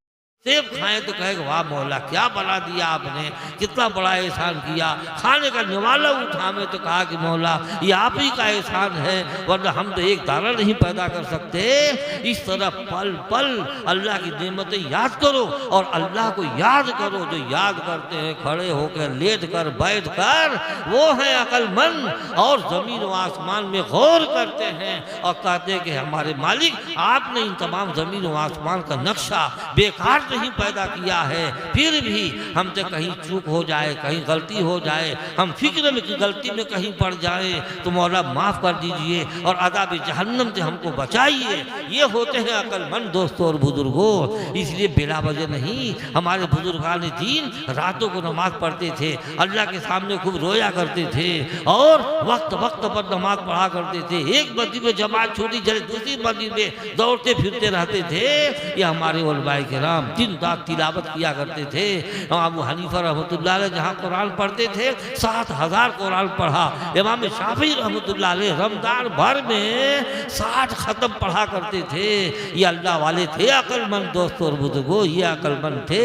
Speaker 2: सेब खाएं तो कहेगा वाह मौला क्या बना दिया आपने, कितना बड़ा एहसान किया। खाने का निवाला उठावे तो कहा कि मौला ये आप ही का एहसान है, वरना हम तो एक दाना नहीं पैदा कर सकते। इस तरह पल पल अल्लाह की नेमतें याद करो और अल्लाह को याद करो। जो याद करते हैं खड़े होकर, लेट कर, बैठ कर, वो है अक्लमंद और जमीन व आसमान में गौर करते हैं और कहते हैं कि हमारे मालिक आपने इन तमाम जमीन व आसमान का नक्शा बेकार नहीं पैदा किया है, फिर भी हमसे कहीं चूक हो जाए, कहीं गलती हो जाए, हम फिक्र में की गलती में कहीं पड़ जाए तो मौला माफ़ कर दीजिए और अज़ाब जहन्नम से हमको बचाइए। ये होते हैं अक्लमंद दोस्तों और बुजुर्गों। इसलिए बिला वजह नहीं, हमारे बुजुर्गान दीन रातों को नमाज पढ़ते थे, अल्लाह के सामने खूब रोया करते थे और वक्त वक्त पर नमाज पढ़ा करते थे। एक मस्जिद में जमात छूटी जैसे दूसरी मस्जिद में दौड़ते फिरते रहते थे। ये हमारे उलमाए किराम दिन रात तिलावत किया करते थे। अबू हनीफा रहमतुल्लाह अलैह जहाँ कुरान पढ़ते थे 7000 कुरान पढ़ा। इमाम शाफी रहमतुल्लाह अलैह रमजान भर में 60 खत्म पढ़ा करते थे। ये अल्लाह वाले थे अक्लमंद दोस्तों और बुजुर्गों, ये अक्लमंद थे।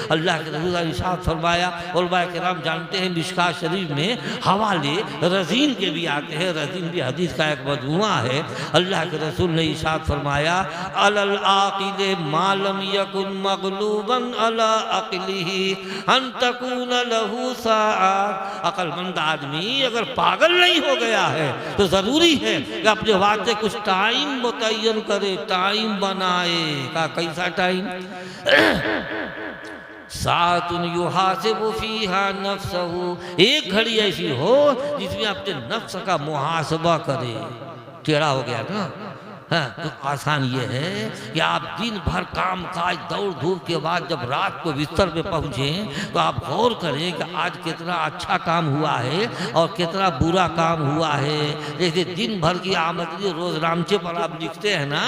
Speaker 2: अल्लाह के रसूल ने इरशाद फरमाया, उलमाए किराम जानते हैं मिशकात शरीफ में हवाले रज़ीन के भी आते हैं, रज़ीन भी हदीस का एक मजमुआ है। अल्लाह के रसूल ने इरशाद फरमाया अलल आक़िल मालम यकुन मग़लूबन अला अक़लिही अन तकून लहू साअत। अक्लमंद आदमी अगर पागल नहीं हो गया है तो ज़रूरी है कि अपने वास्ते कुछ टाइम मुतय्यन करे, टाइम बनाए। का कैसा टाइम? सातुन युहासिबु फीहा नफ्सहु, एक घड़ी ऐसी हो जिसमें अपने नफ्स का मुहासबा करे। टेढ़ा हो गया ना, हाँ, तो आसान ये है कि आप दिन भर काम काज दौड़ धूप के बाद जब रात को बिस्तर पे पहुँचे तो आप गौर करें कि आज कितना अच्छा काम हुआ है और कितना बुरा काम हुआ है। जैसे दिन भर की आमदनी रोजनामचे पर आप लिखते हैं ना,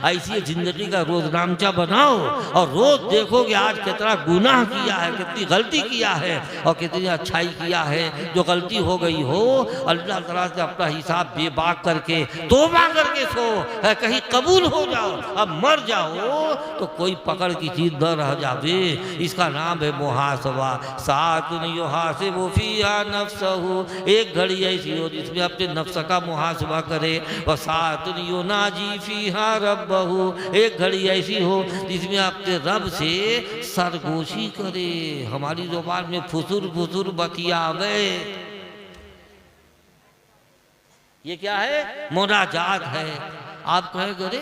Speaker 2: ऐसी ज़िंदगी का रोजनामचा बनाओ और रोज देखो कि आज कितना गुनाह किया है, कितनी गलती किया है और कितनी अच्छाई किया है। जो गलती हो गई हो अल्लाह तआला से अपना हिसाब बेबाक करके तौबा करके सो, कहीं कबूल हो जाओ। अब मर जाओ तो कोई पकड़ की चीज न रह जावे। इसका नाम है मुहासबा। सातुन युहासिबु फीहा नफ्सहु, एक घड़ी ऐसी हो जिसमें अपने नफ्स का मुहासबा करे। और सातुन युनाजी फीहा रब्बहु, एक घड़ी ऐसी हो जिसमें अपने रब से सरगोशी करे। हमारी ज़ुबान में फुसुर फुसुर बतियावे, ये क्या है? मुनाजात है। आप कहेंगे अरे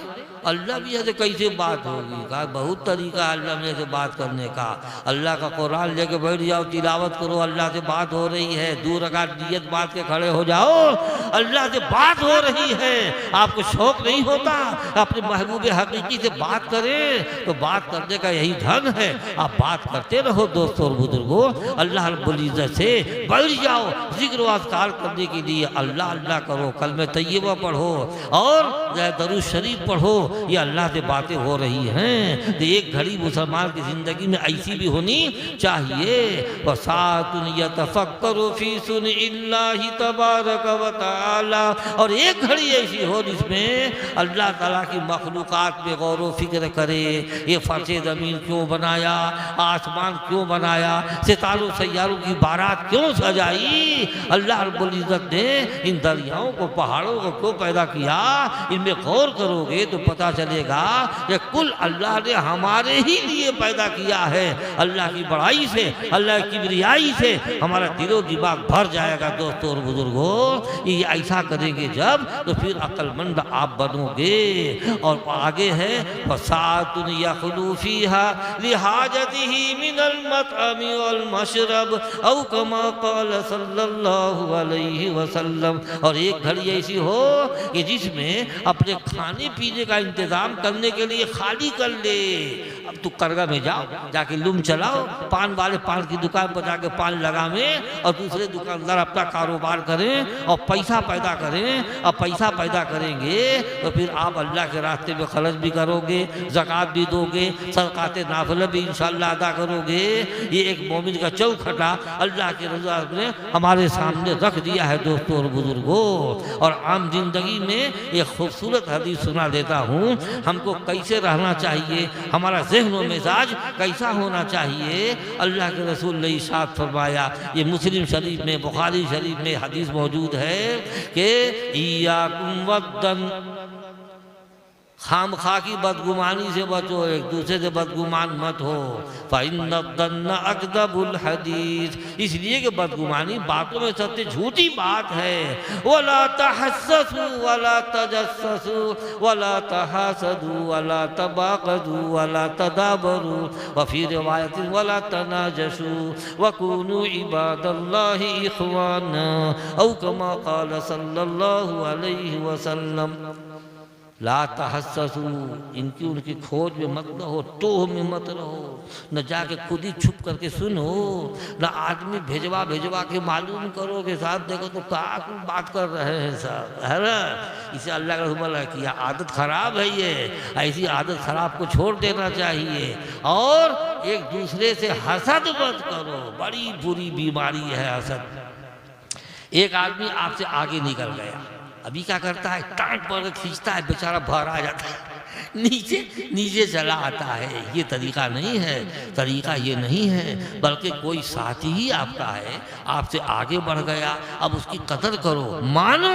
Speaker 2: अल्लाह भी ऐसे कैसे बात होगी? कहा बहुत तरीका है अल्लाह में से बात करने का। अल्लाह का कुरान लेके बैठ जाओ, तिलावत करो, अल्लाह से बात हो रही है। 2 रकात नियत बात के खड़े हो जाओ, अल्लाह से बात हो रही है। आपको शौक नहीं होता अपने महबूब हकीकी से बात करें? तो बात करने का यही ढंग है, आप बात करते रहो दोस्तों और बुजुर्गों। अल्लाह रब्बुल इज्जत से बैठ जाओ, जिक्र व अज़कार करने के लिए अल्लाह अल्लाह करो, कलमे तैयबा पढ़ो और दरूद शरीफ पढ़ो। ये अल्लाह से बातें हो रही हैं तो एक घड़ी मुसलमान की जिंदगी में ऐसी भी होनी चाहिए। वसातुन यतफक्करु फी सुनिल्लाहि तबारक व तआला, और एक घड़ी ऐसी हो जिसमें अल्लाह ताला की मखलूकात में गौर व फिक्र करे। ये फर्श ज़मीन क्यों बनाया, आसमान क्यों बनाया, सितारों सैयारों की बारात क्यों सजाई? अल्लाह रब्बुल इज्जत ने इन दरियाओं को, पहाड़ों को क्यों पैदा किया? इनमें गौर करोगे तो पता चलेगा कि कुल अल्लाह ने हमारे ही लिए पैदा किया है। अल्लाह की बड़ाई से, अल्लाह की किबरियाई से हमारा दिलो दिमाग भर जाएगा दोस्तों और बुजुर्गों। ये ऐसा करेंगे जब तो फिर अक्लमंद आप बनोगे। और आगे है फसातुन यखलू फीहा लिहाजतिही मिनल मतअमी वल मशरब औ कमा क़ाल सल्लल्लाहु अलैहि वसल्लम, और एक घड़ी ऐसी हो कि जिसमें अपने खाने पीने का इंतजाम करने के लिए खाली कर ले। अब तू करगा में जाओ, जाके लूम चलाओ, पान वाले पान की दुकान पर जाके पान लगावें और दूसरे दुकानदार अपना कारोबार करें और पैसा पैदा करें। और पैसा पैदा करेंगे तो फिर आप अल्लाह के रास्ते में खर्च भी करोगे, ज़कात भी दोगे, सदक़ात नाफ़िला भी इंशाअल्लाह अदा करोगे। ये एक मोमिन का चौखटा अल्लाह के रज़ा ने हमारे सामने रख दिया है दोस्तों और बुजुर्गों। और आम जिंदगी में एक खूबसूरत हदीस सुना देता हूँ, हमको कैसे रहना चाहिए, हमारा ज़हन व मिजाज कैसा होना चाहिए। अल्लाह के रसूल ने इरशाद फरमाया, ये मुस्लिम शरीफ में, बुखारी शरीफ में हदीस मौजूद है कि इय्याकुम वद्दन, खाम खा की बदगुमानी से बचो, एक दूसरे से बदगुमान मत हो। फ़इन्नद्दन्न अकदबुल हदीस, इसलिए कि बदगुमानी बातों में सबसे झूठी बात है। वला तहस्ससु वला तजस्ससु वला तहासदु वला तबागदु वला तदाबरु वफ़ी रिवायतिन वला तनाजशु वकुनु इबादल्लाहि इख़वाना औ कमा क़ाल सल्लल्लाहु अलैहि वसल्लम। ला तहस्ससु, इनकी उनकी खोज में मत रहो, टोह में मत रहो, न जाके खुद ही छुप करके सुनो, न आदमी भेजवा भेजवा के मालूम करो कि साहब देखो तो क्या बात कर रहे हैं साहब, है ना। इसे अल्लाह का हुक्म है कि आदत खराब है, ये ऐसी आदत खराब को छोड़ देना चाहिए। और एक दूसरे से हसद मत करो, बड़ी बुरी बीमारी है हसद। एक आदमी आपसे आगे निकल गया, अभी क्या करता है, टांट पर खींचता है, बेचारा बाहर आ जाता है, नीचे नीचे चला आता है। ये तरीका नहीं है, तरीका ये नहीं है, बल्कि कोई साथी ही आपका है, आपसे आगे बढ़ गया, अब उसकी कदर करो, मानो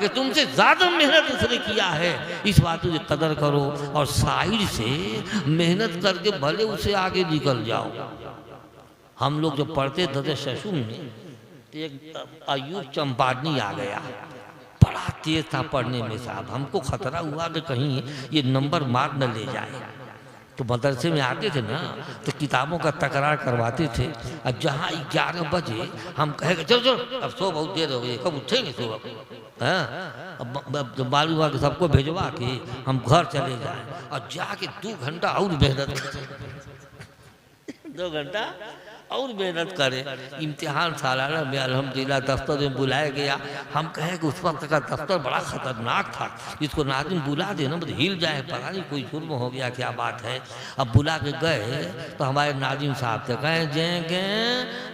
Speaker 2: कि तुमसे ज़्यादा मेहनत उसने किया है, इस बात की कदर करो और साइड से मेहनत करके भले उससे आगे निकल जाओ। हम लोग जब पढ़ते दर्जे शशुम में, एक अयूब चंपारनी आ गया, बड़ा तेज था पढ़ने में साहब, हमको खतरा हुआ कि कहीं ये नंबर मार न ले जाए। तो मदरसे में आते थे ना, तो किताबों का तकरार करवाते थे, और जहाँ 11 बजे हम कहेंगे चलो चलो अब सो, बहुत देर हो गई, कब उठेंगे सो, अब मालूम हुआ कि सबको भेजवा के हम घर चले जाएं और जाके 2 घंटा और मेहनत करें 2 घंटा और मेहनत करें। इम्तिहान सालाना में अल्हम्दुलिल्लाह दफ्तर में बुलाया गया। हम कहें कि उस वक्त का दफ्तर बड़ा ख़तरनाक था, जिसको नाज़िम बुला देना मतलब हिल जाए, पता नहीं कोई जुर्म हो गया क्या बात है। अब बुला के गए तो हमारे नाज़िम साहब से कहें जेंगे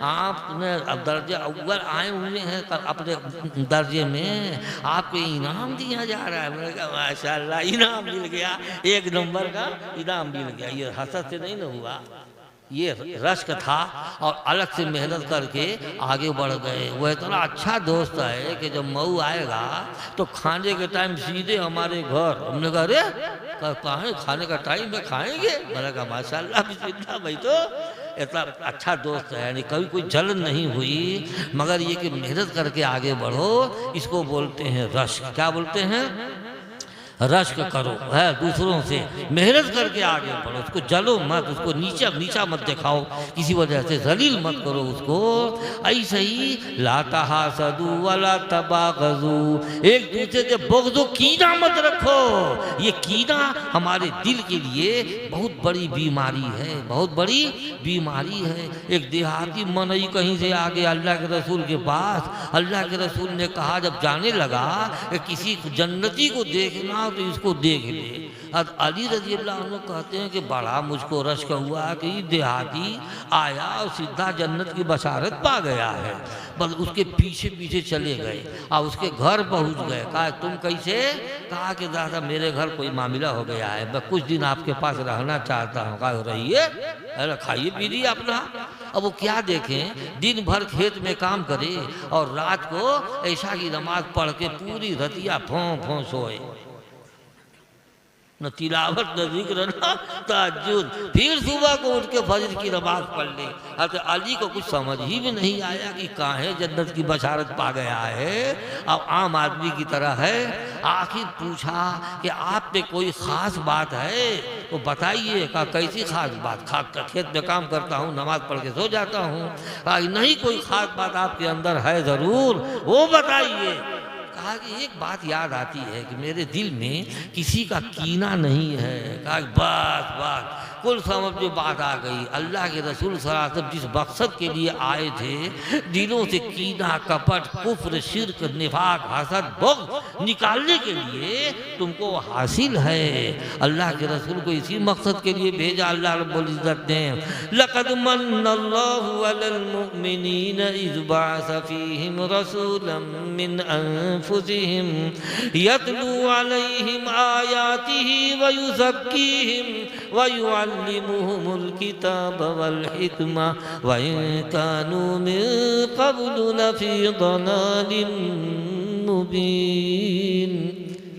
Speaker 2: आपने अब दर्जे अव्वल आए हुए हैं अपने दर्जे में, आपको इनाम दिया जा रहा है। मैंने कहा माशाल्लाह इनाम मिल गया, 1 नंबर का इनाम मिल गया। ये हसद से नहीं न हुआ, ये रश्क था और अलग से मेहनत करके आगे बढ़ गए। वो इतना अच्छा दोस्त है कि जब मऊ आएगा तो खाने के टाइम सीधे हमारे घर, हमने कहा अरे कहाँ खाने का टाइम है, खाएंगे। मैंने कहा माशाल्लाह बिस्मिल्लाह भाई, तो इतना अच्छा दोस्त है, यानी कभी कोई जलन नहीं हुई। मगर ये कि मेहनत करके आगे बढ़ो, इसको बोलते हैं रश्क। क्या बोलते हैं? रश्क करो है, दूसरों से मेहनत करके आगे बढ़ो, उसको जलो मत, उसको नीचा मत दिखाओ, किसी वजह से जलील मत करो उसको। ऐसे ही ला तहासदू वला तबागजू, एक दूसरे से बुग़्ज़ कीना मत रखो। ये कीना हमारे दिल के लिए बहुत बड़ी बीमारी है, बहुत बड़ी बीमारी है। एक देहाती मनई कहीं से आ गया अल्लाह के रसूल के पास। अल्लाह के रसूल ने कहा, जब जाने लगा कि किसी जन्नती को देखना तो इसको देख ले। अब अली रज़ी अल्लाह अन्हु कहते हैं कि बड़ा मुझको रश्क हुआ कि देहाती आया और सीधा जन्नत की बशारत पा गया है। बस उसके पीछे पीछे चले गए और उसके घर पहुंच गए। कहा तुम कैसे? कहा कि दादा मेरे घर कोई मामला हो गया है, मैं कुछ दिन आपके पास रहना चाहता हूँ। कहा रहिए, अरे खाइए पीजिए अपना। अब वो क्या देखें, दिन भर खेत में काम करे और रात को ऐशा की नमाज पढ़ के पूरी रतिया फों सोए, न तिलावत न जिक्र न तहज्जुद, फिर सुबह को उठ के फजर की नमाज पढ़ ले। तो अली को कुछ समझ ही में नहीं आया कि काहे जन्नत की बशारत पा गया है, अब आम आदमी की तरह है। आखिर पूछा कि आप पे कोई ख़ास बात है तो बताइए। कहा कैसी ख़ास बात? खेत में काम करता हूँ, नमाज पढ़ के सो जाता हूँ। कहा नहीं, कोई ख़ास बात आपके अंदर है ज़रूर, वो बताइए। कहा कि एक बात याद आती है कि मेरे दिल में किसी का कीना नहीं है। कहा बस कुल समझ में बात आ गई। अल्लाह के रसूल सल्लल्लाहु अलैहि वसल्लम जिस मकसद के लिए आए थे, दिलों से कीना, कपट, कुफ्र, शिर्क, निफाक, हसद, बुग़्ज़ निकालने के लिए तुमको हासिल है। अल्लाह के रसूल को इसी मकसद के लिए भेजा अल्लाह रब्बुल इज़्ज़त ने। लक़द मन्नल्लाहु अलल मुमिनीन इज़ बअस फ़ीहिम रसूलन मिन अनफुसिहिम यतलू अलैहिम आयातिही व युज़क्कीहिम व युअल्लिमुहुमुल किताब वल हिकमा व इन कानू मिन क़ब्लु लफ़ी ज़लालिम मुबीन।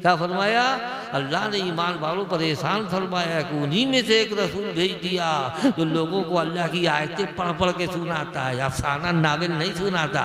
Speaker 2: क्या फरमाया? अल्लाह ने ईमान वालों पर एहसान फरमाया कि उन्हीं में से एक रसूल भेज दिया जो लोगों को अल्लाह की आयतें पढ़ पढ़ के सुनाता है। अफसाना नावल नहीं सुनाता,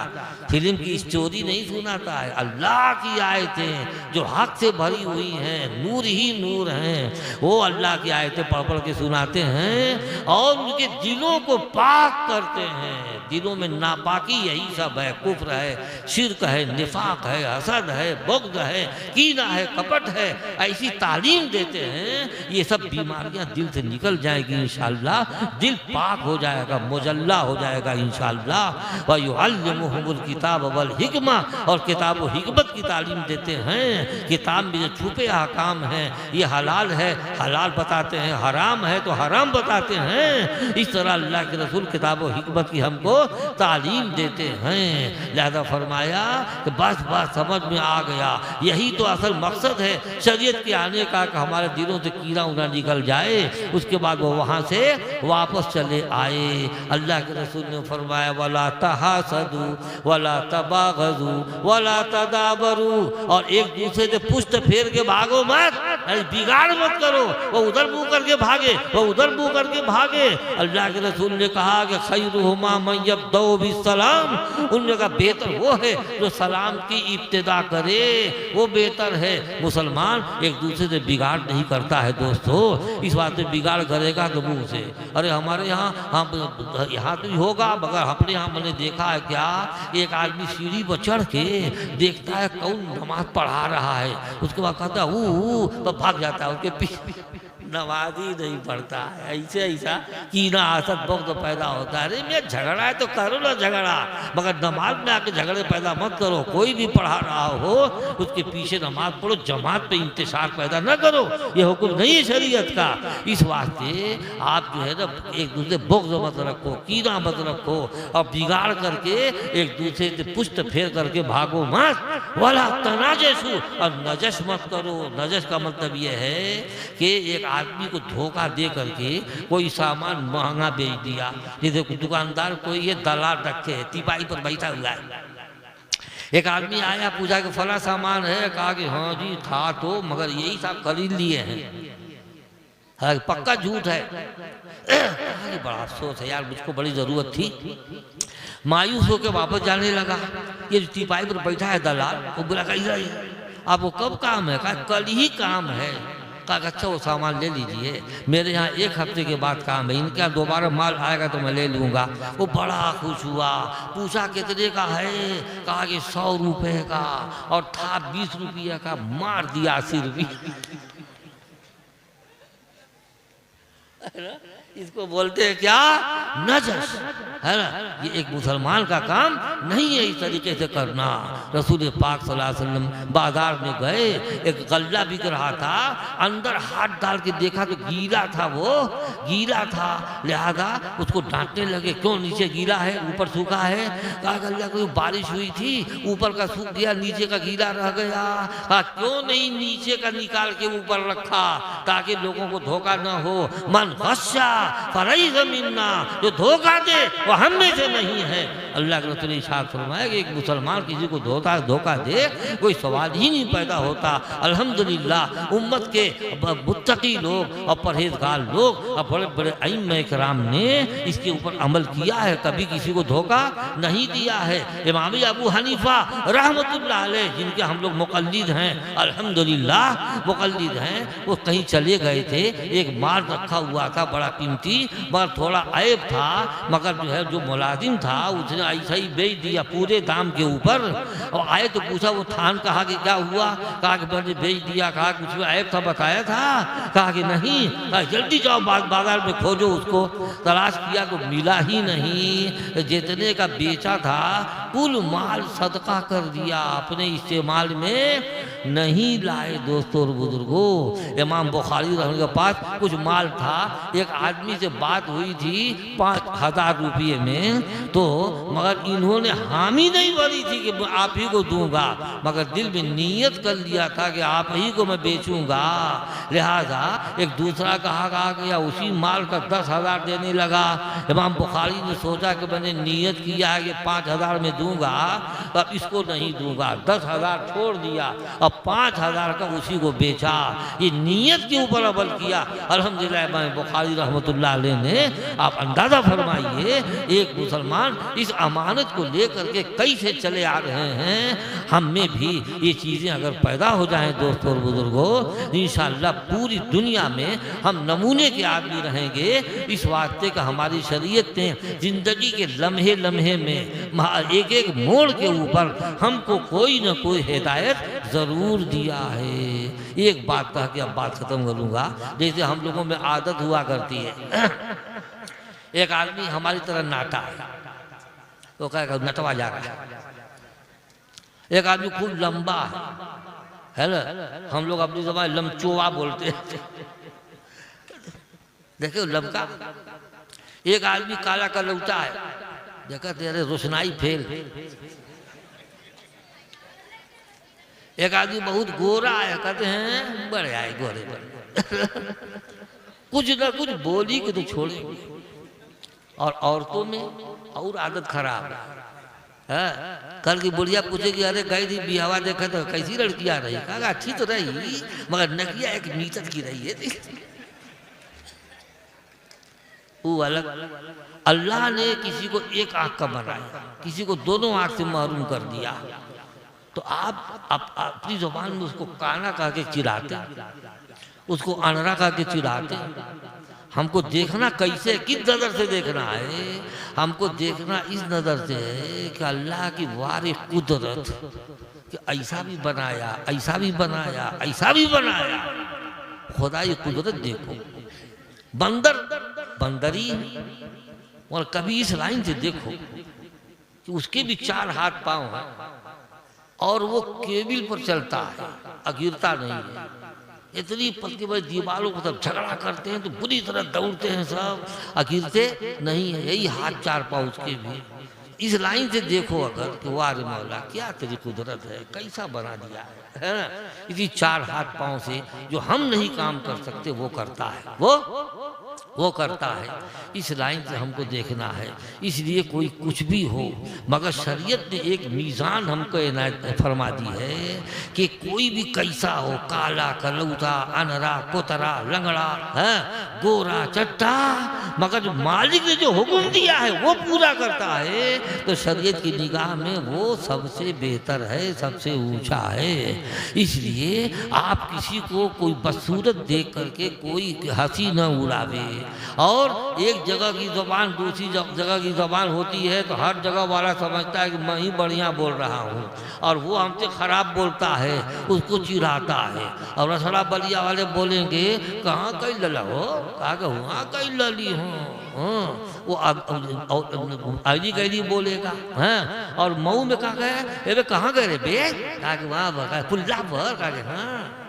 Speaker 2: फिल्म की स्टोरी नहीं सुनाता है। अल्लाह की आयतें जो हक से भरी हुई हैं, नूर ही नूर हैं, वो अल्लाह की आयतें पढ़ पढ़ के सुनाते हैं और उनके दिलों को पाक करते हैं। दिलों में नापाकी यही सब है, कुफ्र है, शिर्क है, निफाक है, हसद है, बुग़्ज़ है, कीना है, कपट है, ऐसी तालीम देते हैं। ये सब बीमारियां दिल से निकल जाएगी इंशाअल्लाह, दिल पाक हो जाएगा, मुजल्ला हो जाएगा इंशाअल्लाह। व युअल्लिमुहुमुल किताब वल हिकमा, और किताब व हिकमत की तालीम देते हैं। किताब में जो छुपे अहकाम हैं, ये हलाल है हलाल बताते हैं, हराम है तो हराम बताते हैं। इस तरह अल्लाह के रसूल किताब व हिकमत की हमको तालीम देते हैं। लिहाजा फरमाया कि बस बस समझ में आ गया, यही तो असल मकसद है शरीयत के आने का, कि हमारे दिलों से कीड़ा उड़ा निकल जाए, उसके बाद वो वहाँ से वापस चले आए। अल्लाह के रसूल ने फरमाया वला तहासदू वला तबागजू वला तदाबरू, और एक दूसरे से पुष्ट फेर के भागो मत, बिगाड़ मत करो। वो उधर मुँह करके भागे, वो उधर मुँह करके भागे। अल्लाह के रसूल ने कहा कि खैरुहुमा मन यब्दउ बिस्सलाम, उनमें का बेहतर वो है जो सलाम की इब्तिदा करे, वो बेहतर है। मुसलमान एक दूसरे से बिगाड़ नहीं करता है दोस्तों। इस बात में बिगाड़ करेगा तो मुँह से, अरे हमारे यहाँ हम यहाँ तो होगा, मगर अपने यहाँ मैंने देखा है क्या, एक आदमी सीढ़ी पर चढ़ के देखता है कौन नमाज पढ़ा रहा है, उसके बाद कहता है तो भाग जाता है, उसके पीछे नमाज ही नहीं पढ़ता है। ऐसे ऐसा कीना हसद बुग़्ज़ पैदा होता है। अरे मैं झगड़ा है तो करो ना झगड़ा, मगर नमाज में आके झगड़े पैदा मत करो। कोई भी पढ़ा रहा हो उसके पीछे नमाज पढ़ो, जमात पे इंतशार पैदा न करो, ये हुक्म नहीं है शरीयत का। इस वास्ते आप जो है ना एक दूसरे बुग़्ज़ मत रखो, कीना मत रखो, और बिगाड़ करके एक दूसरे से पुष्ट फेर करके भागो मत। वाला तनाजशु, और नजश मत करो। नजश का मतलब ये है कि एक आदमी को धोखा दे करके कोई सामान महंगा बेच दिया। जैसे दुकानदार कोई ये दलाल रखे है, तिपाही पर बैठा हुआ है। एक आदमी आया, पूछा कि फला सामान है, कहा कि हाँ जी था तो, मगर यही सब खरीद लिए हैं, पक्का झूठ है। बड़ा अफसोस है यार, मुझको बड़ी जरूरत थी। मायूस होकर वापस जाने लगा। ये तिपाही पर बैठा है दलाल, वो बोला कैसा आपको कब काम है? कहा कल ही काम है। कहा अच्छा वो सामान ले लीजिए, मेरे यहाँ एक हफ्ते के बाद काम है, इनके यहाँ दोबारा माल आएगा तो मैं ले लूँगा। वो बड़ा खुश हुआ, पूछा कितने का है? कहा कि 100 रुपये का, और था 20 रुपये का, मार दिया 80 रुपये। इसको बोलते हैं क्या? नजश, है ना। ये एक मुसलमान का काम नहीं है इस तरीके से करना। रसूल पाक सल्लल्लाहु अलैहि वसल्लम बाजार में गए, एक गल्ला बिक रहा था, अंदर हाथ डाल के देखा तो गीला था, वो गीला था। लिहाजा उसको डांटने लगे, क्यों नीचे गीला है ऊपर सूखा है? कहा गल्ला कोई बारिश हुई थी, ऊपर का सूख गया, नीचे का गीला रह गया। कहा क्यों नहीं नीचे का निकाल के ऊपर रखा, ताकि लोगों को धोखा न हो। मन गश्शा फलैसा मिन्ना, जो धोखा दे वो हम में से नहीं है। अल्लाह के रसूल ने इरशाद फरमाया कि एक मुसलमान किसी को धोखा दे कोई सवाल ही नहीं पैदा होता। अल्हम्दुलिल्लाह उम्मत के मुत्तकी लोग और परहेजगार लोग और बड़े बड़े अइम्मा किराम ने इसके ऊपर अमल किया है, कभी किसी को धोखा नहीं दिया है। इमाम अबू हनीफा रहमतुल्लाह अलैह, जिनके हम लोग मुक़ल्लिद हैं, अल्हम्दुलिल्लाह मुक़ल्लिद हैं, वो कहीं चले गए थे, एक माल रखा हुआ था बड़ा कीमती, मगर थोड़ा ऐब था, मगर जो है जो मुलाजिम था उसने ऐसा ही बेच दिया पूरे दाम के ऊपर। और आए तो पूछा वो थान, कहा कि क्या हुआ? कहा कि मैंने बेच दिया। कहा कि उसमें ऐब था, बताया था? कहा कि नहीं। कहा जल्दी जाओ बाजार में खोजो उसको। तलाश किया तो मिला ही नहीं। जितने का बेचा था कुल माल सदका कर दिया, अपने इस्तेमाल में नहीं लाए। दोस्तों और बुजुर्गों, इमाम बुखारी रहने के पास कुछ माल था, एक आदमी से बात हुई थी 5,000 रुपये में, तो मगर इन्होंने हामी नहीं भरी थी कि मैं आप ही को दूंगा, मगर दिल में नीयत कर लिया था कि आप ही को मैं बेचूंगा। लिहाजा एक दूसरा कहा गया, उसी माल का 10,000 देने लगा। इमाम बुखारी ने सोचा कि मैंने नीयत किया है कि 5,000 में दूंगा, तो अब इसको नहीं दूंगा, 10,000 छोड़ दिया, अब 5,000 का उसी को बेचा। ये नीयत के ऊपर अमल किया। अल्हम्दुलिल्लाह इमाम बुखारी रहमतुल्लाह अलैह ने, आप अंदाज़ा फरमाइए एक मुसलमान इस अमानत को लेकर के कैसे चले आ रहे हैं। हम में भी ये चीज़ें अगर पैदा हो जाएं दोस्तों और बुजुर्गों, इंशाअल्लाह पूरी दुनिया में हम नमूने के आदमी रहेंगे। इस वास्ते का हमारी शरीयत ने ज़िंदगी के लम्हे लम्हे में एक एक मोड़ के ऊपर हमको कोई न कोई हिदायत ज़रूर दिया है। एक बात कह के अब बात ख़त्म करूँगा। जैसे हम लोगों में आदत हुआ करती है, एक आदमी हमारी तरह नाटा है तो कहेगा नटवा जा रहा है। एक आदमी खूब लंबा है ना, हम लोग अपनी ज़बान लमचोआ बोलते हैं, देखो लमका। एक आदमी काला कलौटा है, देखा तेरे रोशनाई फेल। एक आदमी बहुत गोरा है, कहते हैं बड़े आए गोरे बड़े कुछ ना कुछ बोली के तो छोड़ेंगे। और औरतों में और आदत खराब है। कल की बुढ़िया पूछेगी, अरे गई थी बिहावा देखा तो कैसी लड़की आ रही? कहा अच्छी तो रही मगर नकिया एक नीचत की रही है। वो अलग। अल्लाह ने किसी को एक आंख का बनाया, किसी को दोनों आंख से महरूम कर दिया, तो आप अपनी जुबान में उसको काना कह के चिढ़ाते, उसको अनरा कह के चिढ़ाते। हमको देखना कैसे, किस नज़र से देखना है? हमको देखना इस नज़र से है कि अल्लाह की वारे कुदरत कि ऐसा भी बनाया, ऐसा भी बनाया, ऐसा भी बनाया। खुदा ये कुदरत देखो। बंदर बंदरी, और कभी इस लाइन से देखो कि उसके भी 4 हाथ पांव हैं और वो केबिल पर चलता है, अगिरता नहीं है। इतनी पतली बड़ी दीवारों को सब झगड़ा करते हैं तो बुरी तरह दौड़ते हैं सब, अगिरते नहीं है। यही हाथ 4 पांव उसके भी। इस लाइन से देखो अगर कि वाह रे मौला क्या तेरी कुदरत है, कैसा बना दिया है ना। इसी 4 हाथ पांव से जो हम नहीं काम कर सकते वो करता है, वो करता है। इस लाइन से हमको देखना है। इसलिए कोई कुछ भी हो, मगर शरीयत ने एक मीज़ान हमको इनायत फरमा दी है कि कोई भी कैसा हो, काला कलौता, अनरा कोतरा, लंगड़ा है, गोरा चट्टा, मगर जो मालिक ने जो हुक्म दिया है वो पूरा करता है, तो शरीयत की निगाह में वो सबसे बेहतर है, सबसे ऊंचा है। इसलिए आप किसी को कोई बदसूरत देख करके कोई हंसी न उड़ावे। और एक जगह की ज़बान दूसरी जगह की ज़बान होती है तो हर जगह वाला समझता है कि मैं ही बढ़िया बोल रहा हूँ, और वो हमसे ख़राब बोलता है, उसको चिढ़ाता है। और रसड़ा बलिया वाले बोलेंगे कहाँ कई लला हो, कहा कि वहाँ कई लली हूँ, वो आईडी कैदी बोलेगा। हैं और मऊ में कहा गया, अरे कहाँ गए रे बे, कहा कि वहाँ पुल्ला पर, कहा कि हाँ।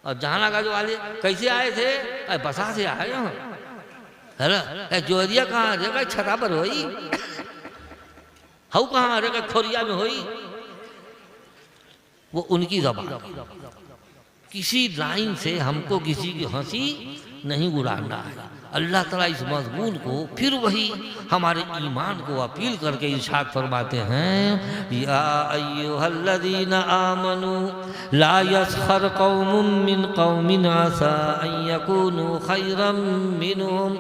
Speaker 2: और जहानाबाद वाले कैसे आए थे, बसा से आए हो, है ना। जोरिया कहाँ रहेगा, छता पर होई, हऊ कहाँ रहेगा, खोरिया में होई। वो उनकी ज़बान। किसी लाइन से हमको किसी की हंसी नहीं उड़ाना है। अल्लाह ताला इस मज़मून को फिर वही हमारे ईमान को अपील करके इरशाद फरमाते हैं, या अय्युहल्लज़ीना आमनू ला यस्खर कौमुम मिन कौमिन असा अन यकूनू खैरम मिनहुम।